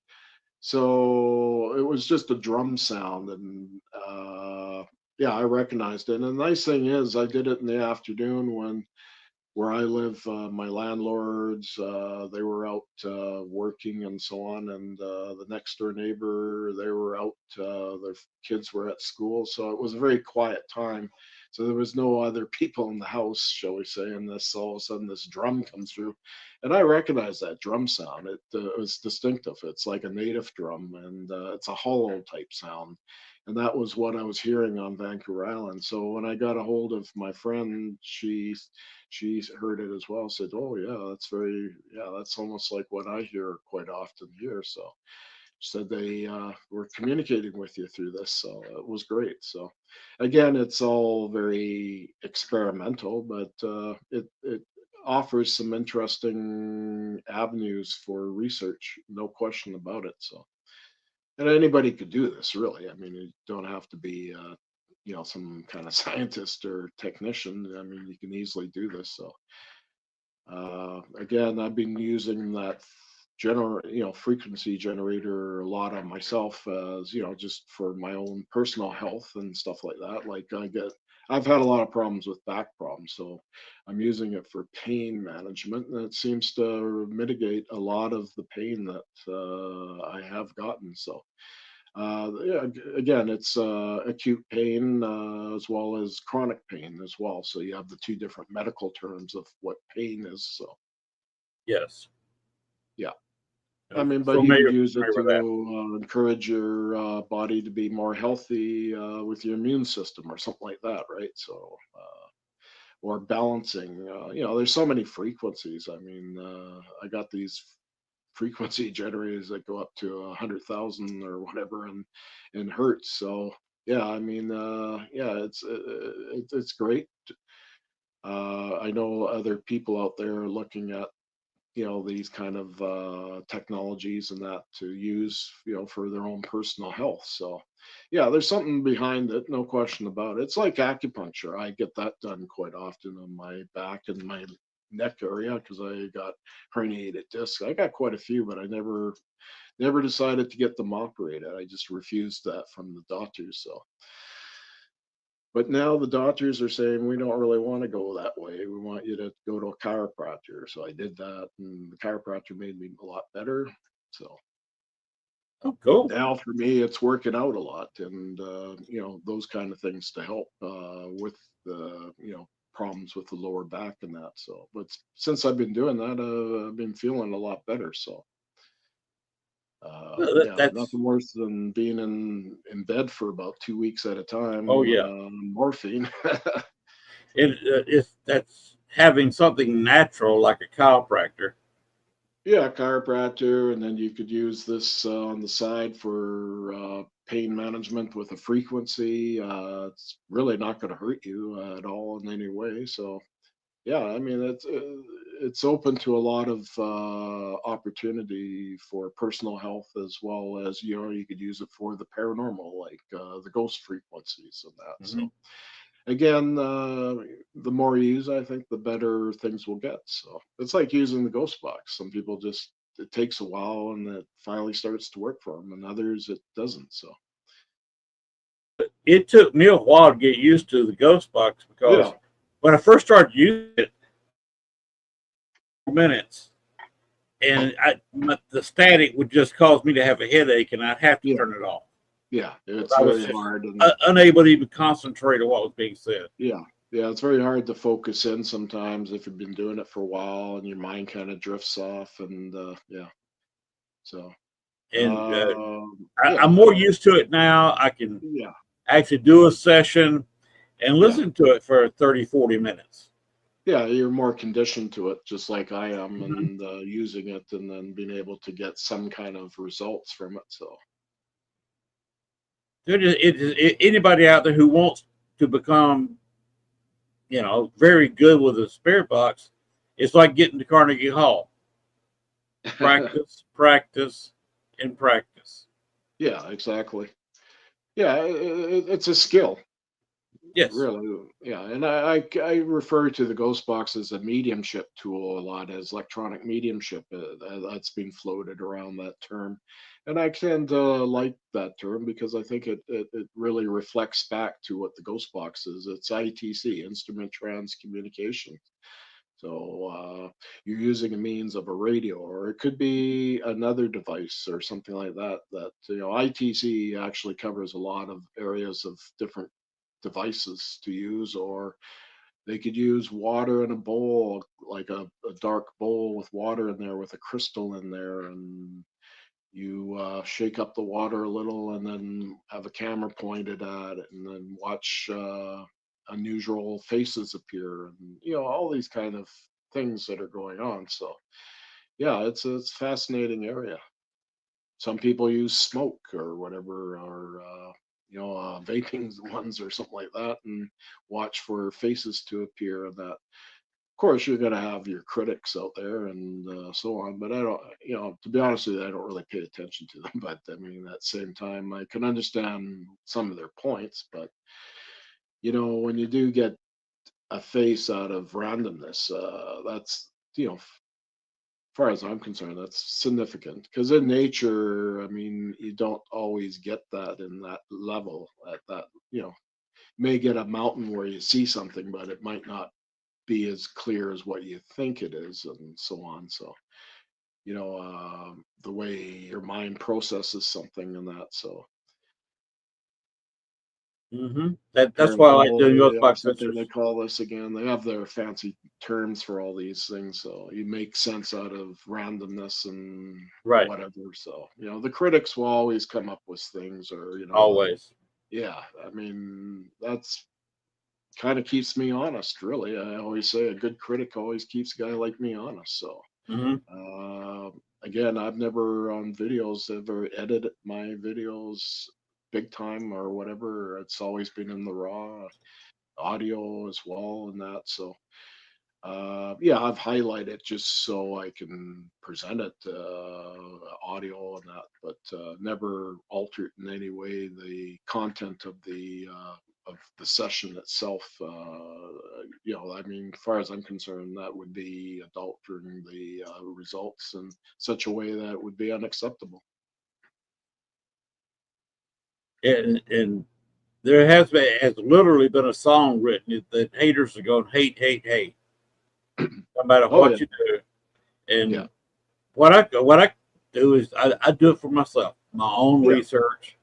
So it was just a drum sound, and yeah, I recognized it. And the nice thing is, I did it in the afternoon when where I live, my landlords, they were out working and so on, and the next door neighbor, they were out, their kids were at school, so it was a very quiet time. So there was no other people in the house, shall we say, and this all of a sudden this drum comes through, and I recognize that drum sound. It was distinctive. It's like a native drum, and it's a hollow type sound. And that was what I was hearing on Vancouver Island. So when I got a hold of my friend, she heard it as well, said, oh yeah, that's almost like what I hear quite often here. So she said they were communicating with you through this, so it was great. So again, it's all very experimental, but it offers some interesting avenues for research, no question about it. So, and anybody could do this, really. I mean, you don't have to be some kind of scientist or technician. I mean, you can easily do this. So again, I've been using that frequency generator a lot on myself, as just for my own personal health and stuff like that. Like I've had a lot of problems with back problems, so I'm using it for pain management, and it seems to mitigate a lot of the pain that I have gotten. So yeah, again, it's acute pain as well as chronic pain as well. So you have the two different medical terms of what pain is. So Yes. yeah, I mean, but you could use it to encourage your body to be more healthy with your immune system or something like that, right? So or balancing. There's so many frequencies. I mean, I got these frequency generators that go up to 100,000 or whatever in hertz. So yeah, I mean, yeah, it's great. I know other people out there looking at these kind of technologies and that to use for their own personal health. So yeah, there's something behind it, no question about it. It's like acupuncture. I get that done quite often on my back and my neck area because I got herniated discs. I got quite a few, but I never decided to get them operated. I just refused that from the doctors. So but now the doctors are saying we don't really want to go that way. We want you to go to a chiropractor. So I did that, and the chiropractor made me a lot better. So oh, cool. Now for me, it's working out a lot, and those kind of things to help with the problems with the lower back and that. So, but since I've been doing that, I've been feeling a lot better. So. Well, Yeah, that's nothing worse than being in bed for about 2 weeks at a time. oh yeah. Morphine. That's having something natural like a chiropractor. Yeah, chiropractor, and then you could use this on the side for pain management with a frequency. It's really not going to hurt you at all in any way. So yeah, I mean it's open to a lot of opportunity for personal health, as well as you could use it for the paranormal, like the ghost frequencies and that. Mm-hmm. So again, the more you use, I think the better things will get. So it's like using the ghost box. Some people just it takes a while and it finally starts to work for them, and others it doesn't. So It took me a while to get used to the ghost box because yeah, when I first started using it, minutes, and the static would just cause me to have a headache, and I'd have to yeah. turn it off. Yeah, 'Cause it's I was very just hard, and unable to even concentrate on what was being said. yeah, yeah, it's very hard to focus in sometimes if you've been doing it for a while and your mind kind of drifts off, and yeah, so And I'm yeah, more used to it now. I can yeah, actually do a session and yeah. listen to it for 30, 40 minutes. Yeah, you're more conditioned to it, just like I am, Mhm. and using it, and then being able to get some kind of results from it. So, Anybody out there who wants to become, very good with a spirit box, it's like getting to Carnegie Hall. Practice, practice, and practice. yeah, exactly. Yeah, it's a skill, Yes. really. Yeah, and I refer to the ghost box as a mediumship tool a lot, as electronic mediumship. That's been floated around that term, and I tend to like that term because I think it really reflects back to what the ghost box is. It's ITC, instrument trans communication. So you're using a means of a radio, or it could be another device or something like that. That ITC actually covers a lot of areas of different devices to use, or they could use water in a bowl, like a dark bowl with water in there with a crystal in there, and you shake up the water a little and then have a camera pointed at it and then watch unusual faces appear, and all these kind of things that are going on. So yeah, it's a fascinating area. Some people use smoke or whatever, or vaping ones or something like that, and watch for faces to appear. And that, of course, you're going to have your critics out there and so on. But I don't, to be honest with you, I don't really pay attention to them. But I mean, at the same time, I can understand some of their points. But when you do get a face out of randomness, that's far as I'm concerned, that's significant, because in nature, I mean, you don't always get that in that level at that, you may get a mountain where you see something, but it might not be as clear as what you think it is, and so on. So, the way your mind processes something and that. So, That's why I like doing paranormal, ghost box something they sessions. call this again. They have their fancy terms for all these things. So you make sense out of randomness and Right. whatever. So, the critics will always come up with things, or, Always. yeah, I mean, that's kind of keeps me honest, really. I always say a good critic always keeps a guy like me honest. So, Hmm. uh, again, I've never on videos ever edited my videos big time or whatever. It's always been in the raw audio as well and that. So yeah, I've highlighted just so I can present it audio and that, but never altered in any way the content of the session itself. I mean, as far as I'm concerned, that would be altering the results in such a way that would be unacceptable. And there has literally been a song written that haters are going hate, hate, hate, no matter Oh yeah, what you do. yeah, And what I do is I do it for myself, my own yeah. research,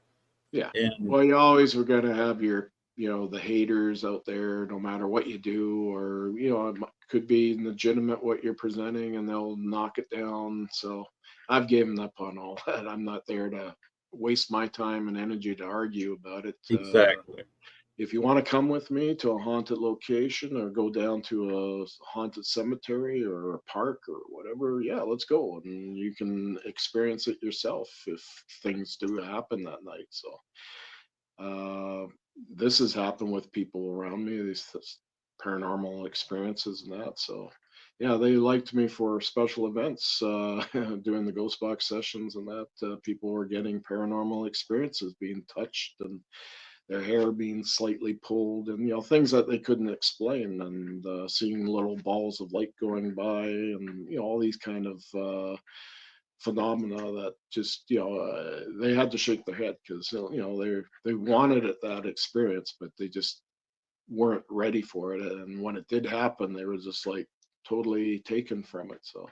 Yeah. and Well, you always were going to have your, the haters out there, no matter what you do, or, could be legitimate what you're presenting and they'll knock it down. So I've given up on all that. I'm not there to waste my time and energy to argue about it. exactly. If you want to come with me to a haunted location or go down to a haunted cemetery or a park or whatever, yeah, let's go. And you can experience it yourself if things do happen that night. So, uh, this has happened with people around me, these paranormal experiences and that. So, yeah, they liked me for special events, doing the ghost box sessions and that. People were getting paranormal experiences, being touched and their hair being slightly pulled, and things that they couldn't explain, and seeing little balls of light going by, and all these kind of phenomena that just they had to shake their head, because they wanted it, that experience, but they just weren't ready for it, and when it did happen they were just like totally taken from it. So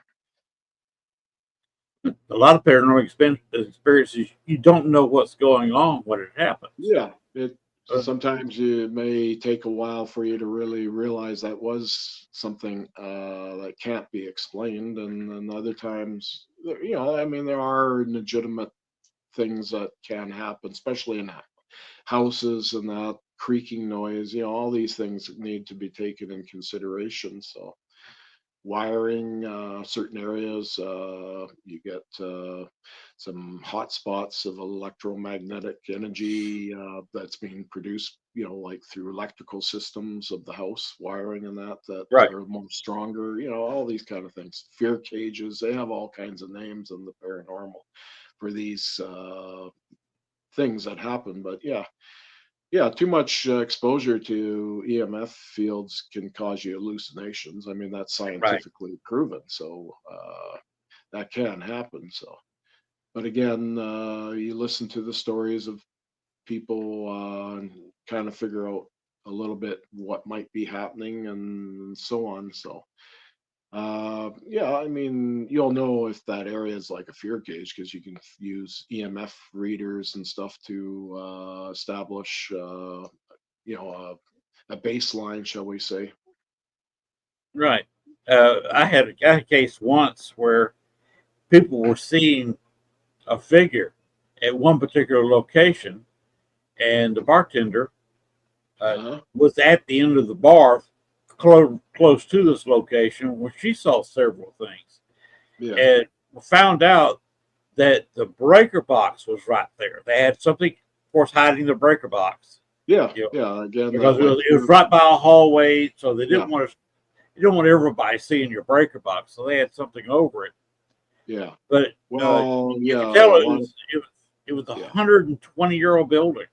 A lot of paranormal experiences, you don't know what's going on when it happens. Yeah, it Uh, sometimes it may take a while for you to really realize that was something that can't be explained, and then other times, I mean, there are legitimate things that can happen, especially in houses and that creaking noise. All these things need to be taken in consideration. So wiring certain areas. You get some hot spots of electromagnetic energy that's being produced, like through electrical systems of the house wiring and that right, are more stronger. All these kind of things. Fear cages. They have all kinds of names in the paranormal for these things that happen. But yeah, too much exposure to EMF fields can cause you hallucinations. I mean, that's right, scientifically proven, so that can happen. So, but again, you listen to the stories of people and kind of figure out a little bit what might be happening and so on. So, yeah, I mean, you'll know if that area is like a fear cage because you can use EMF readers and stuff to establish, a baseline, shall we say? right. I had a case once where people were seeing a figure at one particular location, and the bartender uh, Uh-huh. was at the end of the bar, close to this location, where she saw several things, Yeah, and found out that the breaker box was right there. They had something, of course, hiding the breaker box, yeah, you know, yeah. Again, because that might it was prove. right by a hallway, so they Yeah, didn't want to. You don't want everybody seeing your breaker box, so they had something over it. yeah. But Well, you yeah, could tell a lot of it was a yeah, 120-year-old building.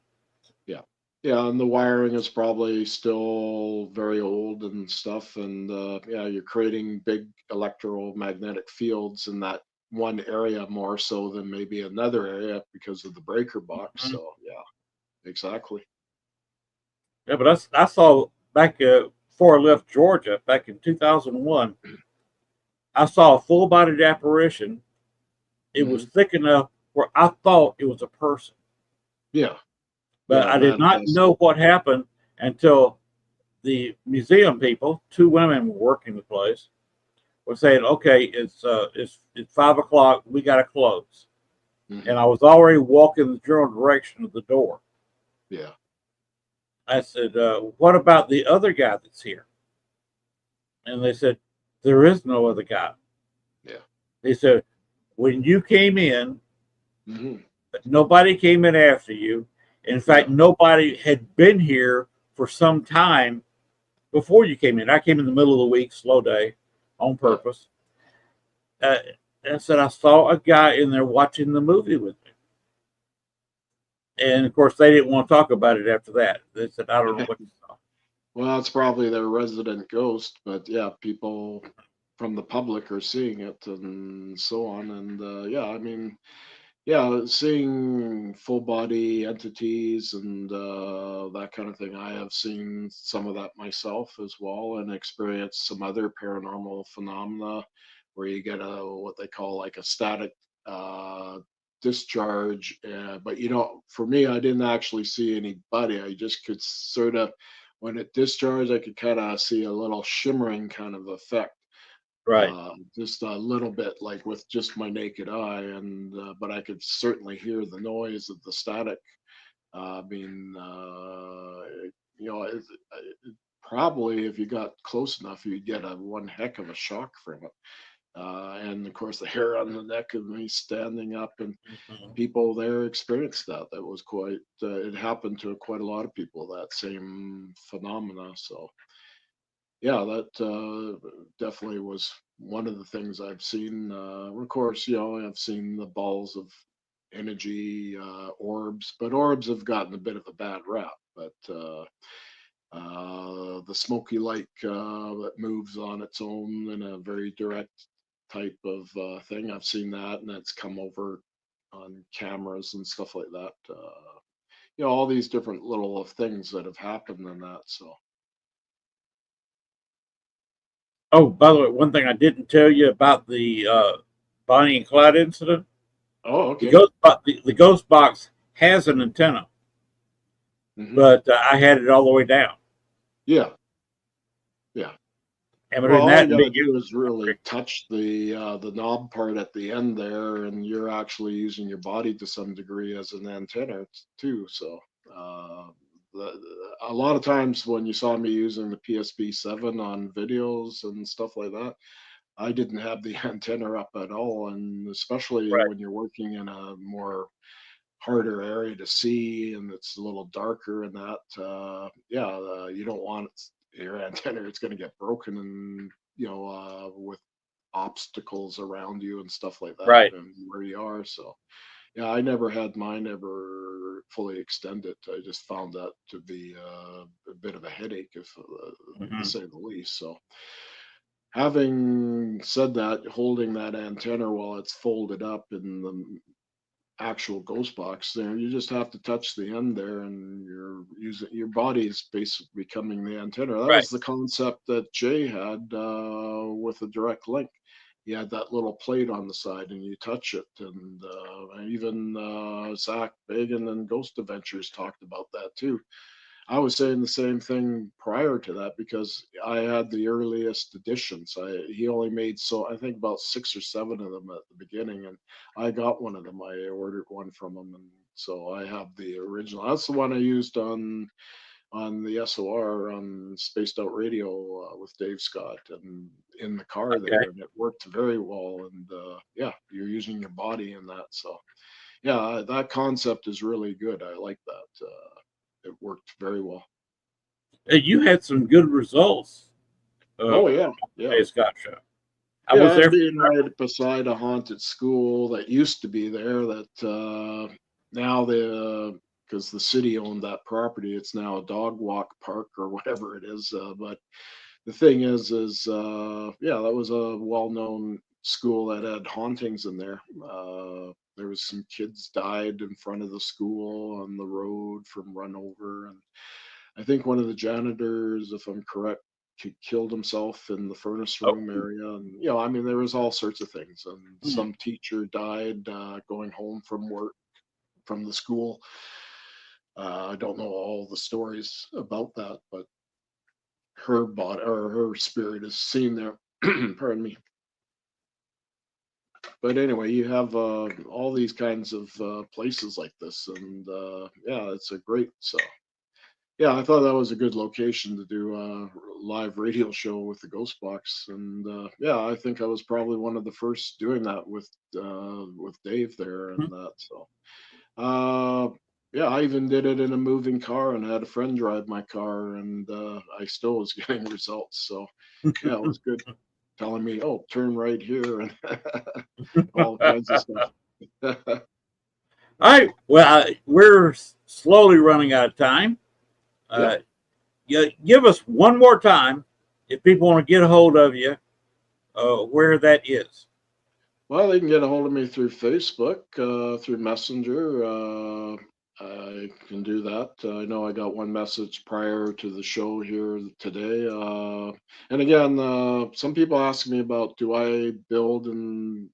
yeah, yeah. And the wiring is probably still very old and stuff. And yeah, you're creating big electromagnetic fields in that one area more so than maybe another area because of the breaker box. Mhm. So yeah, exactly. Yeah, but I saw back before I left Georgia back in 2001. I saw a full-bodied apparition. It was Hmm. thick enough where I thought it was a person, Yeah, but yeah. It I did not manifested. know what happened until the museum people, two women were working the place, were saying, "Okay, it's 5 o'clock. We got to close." And Hmm. I was already walking the general direction of the door. Yeah, I said, "What about the other guy that's here?" And they said, "There is no other guy." yeah. They said, "When you came in, Hmm. nobody came in after you. In fact, Yeah, nobody had been here for some time before you came in. I came in the middle of the week, slow day, on yeah. purpose." Uh, I said, "I saw a guy in there watching the movie with me." And of course, they didn't want to talk about it after that. They said, "I don't know what you saw." Well, it's probably their resident ghost, but yeah, people from the public are seeing it and so on. And yeah, I mean, yeah, seeing full body entities and that kind of thing. I have seen some of that myself as well and experienced some other paranormal phenomena where you get a what they call like a static uh, discharge. But for me, I didn't actually see anybody. I just could sort of, when it discharged, I could kind of see a little shimmering kind of effect, Right. just a little bit like with just my naked eye, and but I could certainly hear the noise of the static being probably if you got close enough you'd get a one heck of a shock from it, and of course the hair on the neck of me standing up, and Mhm. people there experienced that was quite it happened to quite a lot of people, that same phenomena. So yeah, that definitely was one of the things I've seen. Of course, I've seen the balls of energy, orbs, but orbs have gotten a bit of a bad rap. But the smoky light that moves on its own in a very direct type of thing, I've seen that, and that's come over on cameras and stuff like that. All these different little things that have happened in that. So, Oh, by the way, one thing I didn't tell you about the Bonnie and Clyde incident. Oh, okay. The ghost box has an antenna, but I had it all the way down. Yeah. Yeah. And Well, all that you gotta do is really touch the knob part at the end there, and you're actually using your body to some degree as an antenna too. So a lot of times when you saw me using the PSB7 on videos and stuff like that, I didn't have the antenna up at all, and especially right, when you're working in a more harder area to see and it's a little darker and that you don't want your antenna, it's going to get broken, and with obstacles around you and stuff like that right. and where you are. So yeah, I never had mine ever fully extended. I just found that to be a bit of a headache, if to say the least. So having said that, holding that antenna while it's folded up in the actual ghost box there, you just have to touch the end there, and you're using your body is basically becoming the antenna. That Right. was the concept that Jay had with a direct link. You had that little plate on the side and you touch it, and even Zach Bagan and Ghost Adventures talked about that too. I was saying the same thing prior to that because I had the earliest editions. He only made, so I think about 6 or 7 of them at the beginning, and I got one of them. I ordered one from him, and so I have the original. That's the one I used on the SOR on Spaced Out Radio with Dave Scott and in the car Okay. there, and it worked very well. And you're using your body in that, so yeah, that concept is really good. I like that. It worked very well. You had some good results. Oh yeah, yeah, Dave Scott show. I was yeah. there. And being right beside a haunted school that used to be there, that now because the city owned that property, it's now a dog walk park or whatever it is. But the thing is that was a well-known school that had hauntings in there. There was some kids died in front of the school on the road from run over, and I think one of the janitors, if I'm correct, killed himself in the furnace Oh, room area. And, I mean, there was all sorts of things. And some teacher died going home from work from the school. I don't know all the stories about that, but her body or her spirit is seen there. Pardon me. But anyway, you have all these kinds of places like this, and it's a great. So yeah, I thought that was a good location to do a live radio show with the Ghost Box, and I think I was probably one of the first doing that with Dave there and that. So I even did it in a moving car and had a friend drive my car, and I still was getting results. So yeah, it was good. Telling me, oh, turn right here, and all kinds of stuff. all right. Well, we're slowly running out of time. Give us one more time if people want to get a hold of you, where that is. Well, they can get a hold of me through Facebook, through Messenger. I can do that. I know I got one message prior to the show here today. And again, some people ask me about, do I build and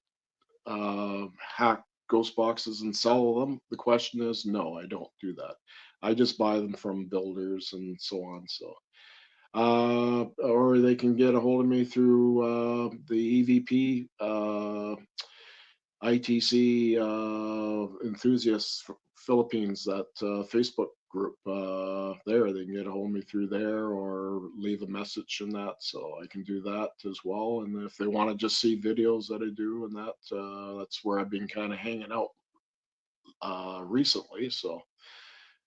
hack ghost boxes and sell them? The question is, no, I don't do that. I just buy them from builders and so on. So or they can get a hold of me through the EVP ITC enthusiasts Philippines, that Facebook group there. They can get a hold of me through there or leave a message in that, so I can do that as well. And if they want to just see videos that I do and that, that's where I've been kind of hanging out recently. So.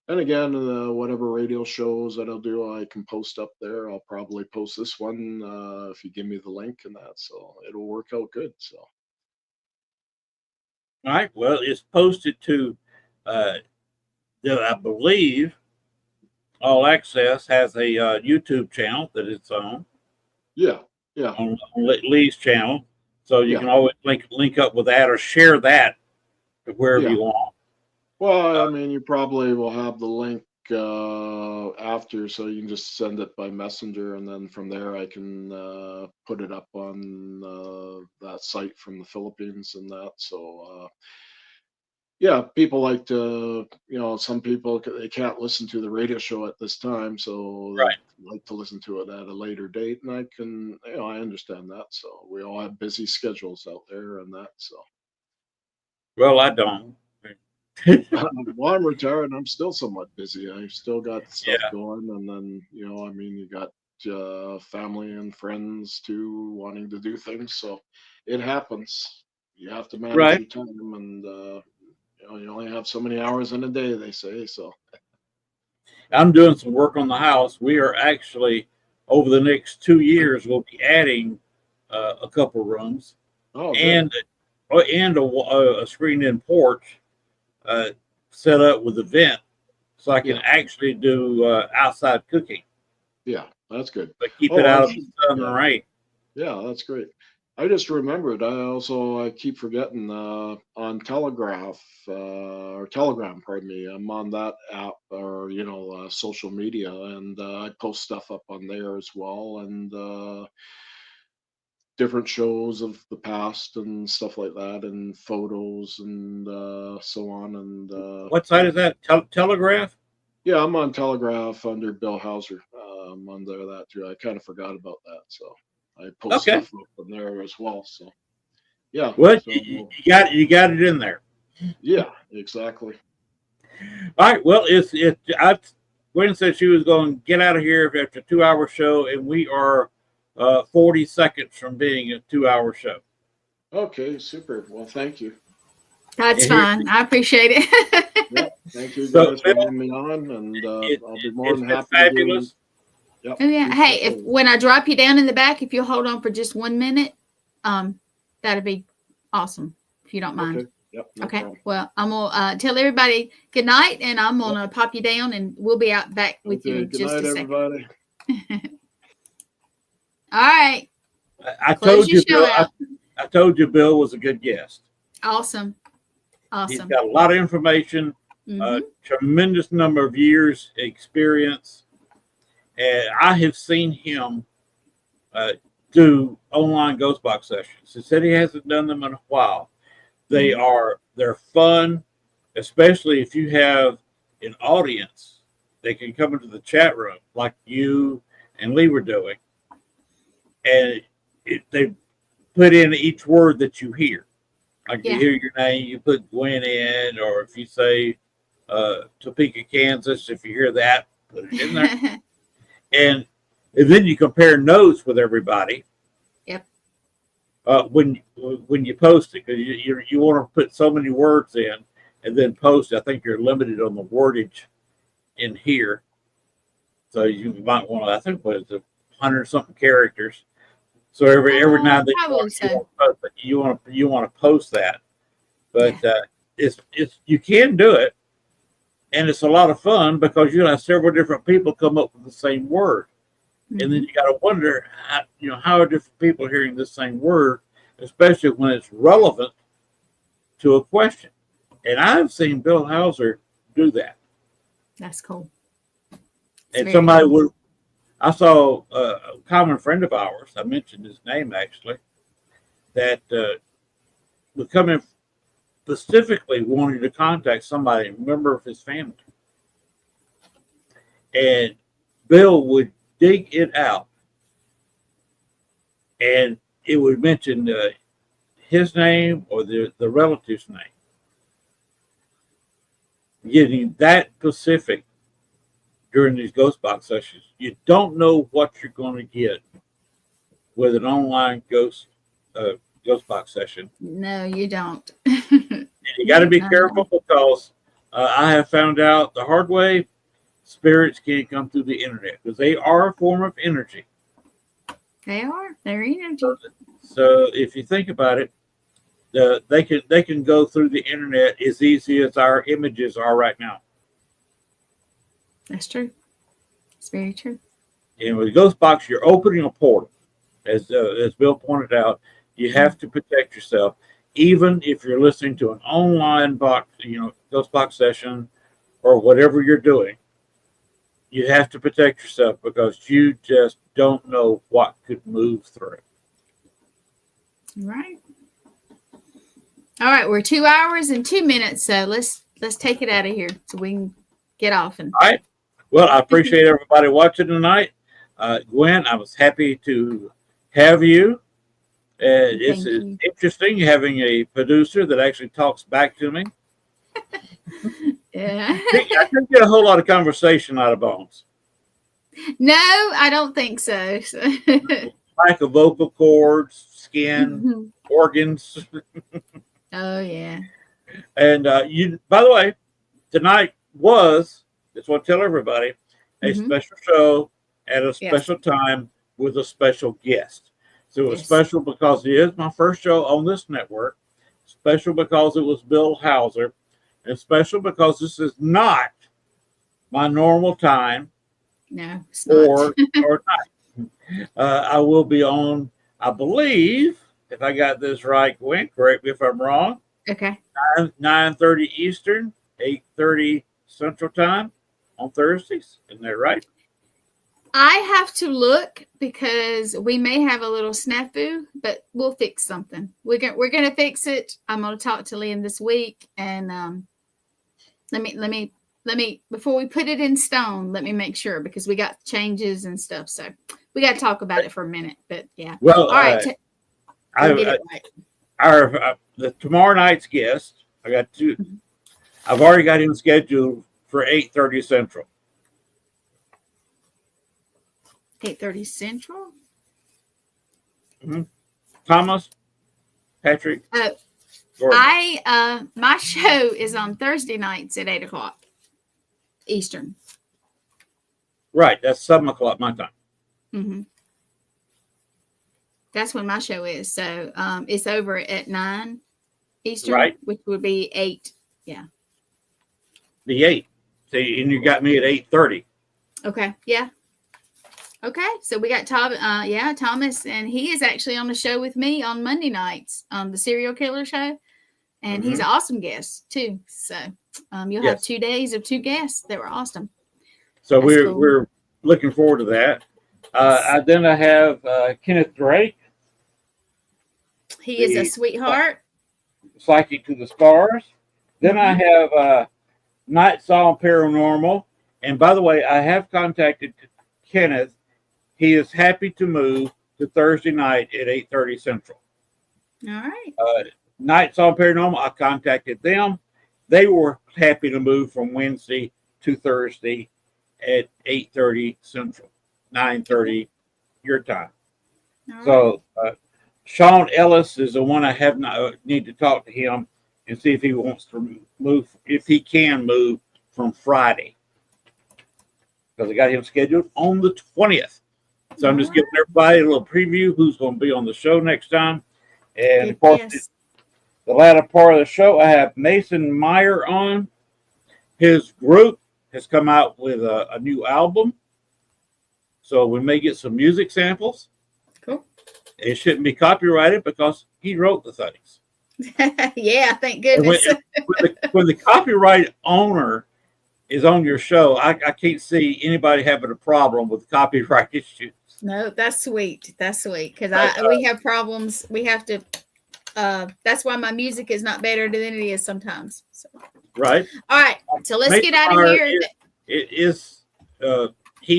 And again, whatever radio shows that I'll do, I can post up there. I'll probably post this one if you give me the link and that, so it'll work out good. So, All right. Well, it's posted to, I believe, All Access has a YouTube channel that it's on. yeah, On Lee's channel, so you yeah, can always link up with that or share that to wherever yeah. you want. Well, I mean, you probably will have the link after, so you can just send it by messenger, and then from there I can put it up on that site from the Philippines and that. So yeah, people like to, some people they can't listen to the radio show at this time, so they Right. like to listen to it at a later date, and I can, I understand that. So we all have busy schedules out there and that. So Well, I don't. well, I'm retired and I'm still somewhat busy. I've still got stuff Yeah. going, and then I mean, you got family and friends too wanting to do things, so it happens. You have to manage Right. your time, and you only have so many hours in a day, they say. So I'm doing some work on the house. We are actually, over the next 2 years, we'll be adding a couple rooms oh, good. and a screened-in porch uh, set up with a vent, so I can Yeah, actually do outside cooking, yeah, that's good. but keep it Oh, out I of the should. sun and Yeah, rain. yeah, that's great. I just remembered. I keep forgetting on Telegraph or Telegram, pardon me. I'm on that app, or social media, and I post stuff up on there as well, and different shows of the past and stuff like that, and photos and so on. And What site yeah, is that? Telegraph? yeah, I'm on Telegraph under Bill Hauser. I'm under that too. I kind of forgot about that, so I post Okay. stuff up on there as well. So yeah, Well, so you got it in there. yeah, exactly. All right. Well, Gwen said she was going to get out of here after a 2 hour show, and we are 40 seconds from being a 2 hour show. Okay, super. Well, thank you. That's And here, fine. I appreciate it. Yeah, thank you so guys for Bill, having me on, and I'll be more it's than been happy to do. fabulous. Yep. Oh yeah. future Hey, if shows. when I drop you down in the back, if you'll hold on for just 1 minute, that'd be awesome if you don't mind. Okay. Yep. No Okay. problem. Well, I'm gonna tell everybody good night, and I'm Yep. gonna pop you down, and we'll be out back with you Okay. in Good just night, a second. everybody. All right. I Close told your you, show Bill. out. I told you, Bill was a good guest. Awesome. He's Awesome. got a lot of information, Mhm. tremendous number of years experience, and I have seen him do online ghost box sessions. He said he hasn't done them in a while. They're fun, especially if you have an audience. They can come into the chat room like you and Lee were doing, and they put in each word that you hear. Like Yeah. you hear your name, you put Gwen in, or if you say Topeka, Kansas, if you hear that, put it in there. and then you compare notes with everybody. Yep. When you post it, because you want to put so many words in and then post. I think you're limited on the wordage in here, so you might want to. I think what is it, 100 something characters. So every now and then Probably so. you want to post that, but Yeah. it's you can do it, and it's a lot of fun because you have several different people come up with the same word. And then Mhm. you got to wonder, how are different people hearing the same word, especially when it's relevant to a question. And I've seen Bill Hauser do that. That's cool. It's And very somebody cool. I saw a common friend of ours, I mentioned his name actually, that would come in specifically wanting to contact somebody, a member of his family. And Bill would dig it out, and it would mention his name or the relative's name. Getting that specific during these ghost box sessions, you don't know what you're going to get with an online ghost box session. No, you don't. And you got to be No. careful because I have found out the hard way, spirits can't come through the internet because they are a form of energy. They are. They're energy. So if you think about it, they can go through the internet as easy as our images are right now. That's true. It's very true. And with ghost box, you're opening a portal, as Bill pointed out. You have to protect yourself, even if you're listening to an online box, ghost box session, or whatever you're doing. you have to protect yourself because you just don't know what could move through. Right. All right, we're 2 hours and 2 minutes, so let's take it out of here so we can get off. And all right. Well, I appreciate everybody watching tonight. Gwen, I was happy to have you. It's interesting having a producer that actually talks back to me. Yeah. I couldn't get a whole lot of conversation out of Bones. No, I don't think so. Lack of vocal cords, skin, organs. Oh, yeah. And by the way, tonight was, just want to tell everybody, a special show at a special time with a special guest. So it was special because it is my first show on this network, special because it was Bill Hauser, and special because this is not my normal time. No, it's or night. I will be on, I believe, if I got this right, Gwen, correct me if I'm wrong. Okay. 9:30 Eastern, 8:30 Central Time on Thursdays. Isn't that right? I have to look because we may have a little snafu, but we'll fix something. We're gonna fix it. I'm gonna talk to Len this week, and let me before we put it in stone, let me make sure because we got changes and stuff. So we got to talk about it for a minute. But yeah. Well, all right. The tomorrow night's guest, I got two. I've already got him scheduled for 8:30 Central. 8:30 Central. Thomas, Patrick. My show is on Thursday nights at 8:00 Eastern. Right, that's 7:00 my time. That's when my show is. So it's over at 9 Eastern, right? Which would be 8. Yeah. The 8. See, and you got me at 8:30. Okay. Yeah. Okay. So we got Thomas, and he is actually on the show with me on Monday nights, the Serial Killer Show, and he's an awesome guest too. So you'll have 2 days of 2 guests that were awesome. So we're looking forward to that. Then I have Kenneth Drake. He is a sweetheart. Psychic to the Stars. Then I have Nights on Paranormal. And by the way, I have contacted Kenneth. He is happy to move to Thursday night at 8:30 Central. All right. Nights on Paranormal, I contacted them. They were happy to move from Wednesday to Thursday at 8:30 Central, 9:30 your time. Right. So Sean Ellis is the one I have not need to talk to him and see if he wants to move, if he can move from Friday, because I got him scheduled on the 20th. So I'm just giving everybody a little preview who's going to be on the show next time. And of course, the latter part of the show, I have Mason Meyer on. His group has come out with a new album. So we may get some music samples. Cool. It shouldn't be copyrighted because he wrote the things. Yeah, thank goodness. When the copyright owner is on your show, I can't see anybody having a problem with copyright issues. No, that's sweet. That's sweet. Because we have problems. We have to. That's why my music is not better than it is sometimes. So. Right. All right. So let's get out of here. He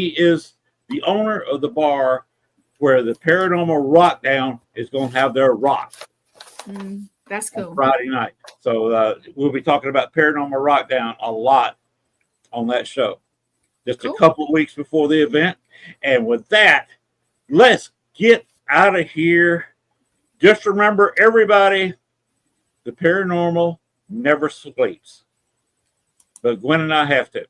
is the owner of the bar where the Paranormal Rockdown is going to have their rock. That's cool. Friday night. So we'll be talking about Paranormal Rockdown a lot on that show. Just a couple of weeks before the event. And with that, let's get out of here. Just remember, everybody, the paranormal never sleeps. But Gwen and I have to.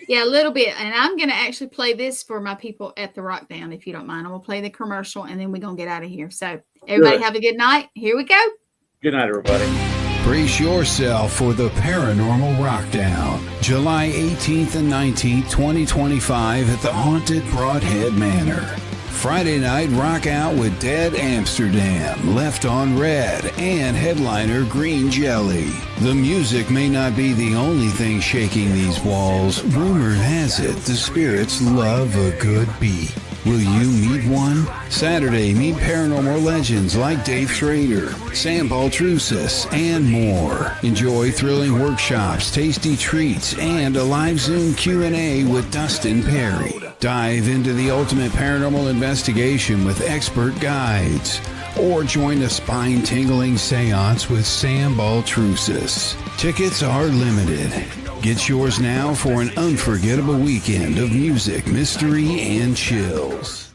Yeah, a little bit. And I'm going to actually play this for my people at the Rockdown, if you don't mind. I'm going to play the commercial, and then we're going to get out of here. So everybody have a good night. Here we go. Good night, everybody. Brace yourself for the Paranormal Rockdown, July 18th and 19th, 2025 at the Haunted Broadhead Manor. Friday night, rock out with Dead Amsterdam, Left on Red, and headliner Green Jelly. The music may not be the only thing shaking these walls. Rumor has it the spirits love a good beat. Will you meet one? Saturday, meet paranormal legends like Dave Schrader, Sam Baltrusis, and more. Enjoy thrilling workshops, tasty treats, and a live Zoom Q&A with Dustin Perry. Dive into the ultimate paranormal investigation with expert guides. Or join a spine-tingling seance with Sam Baltrusis. Tickets are limited. Get yours now for an unforgettable weekend of music, mystery, and chills.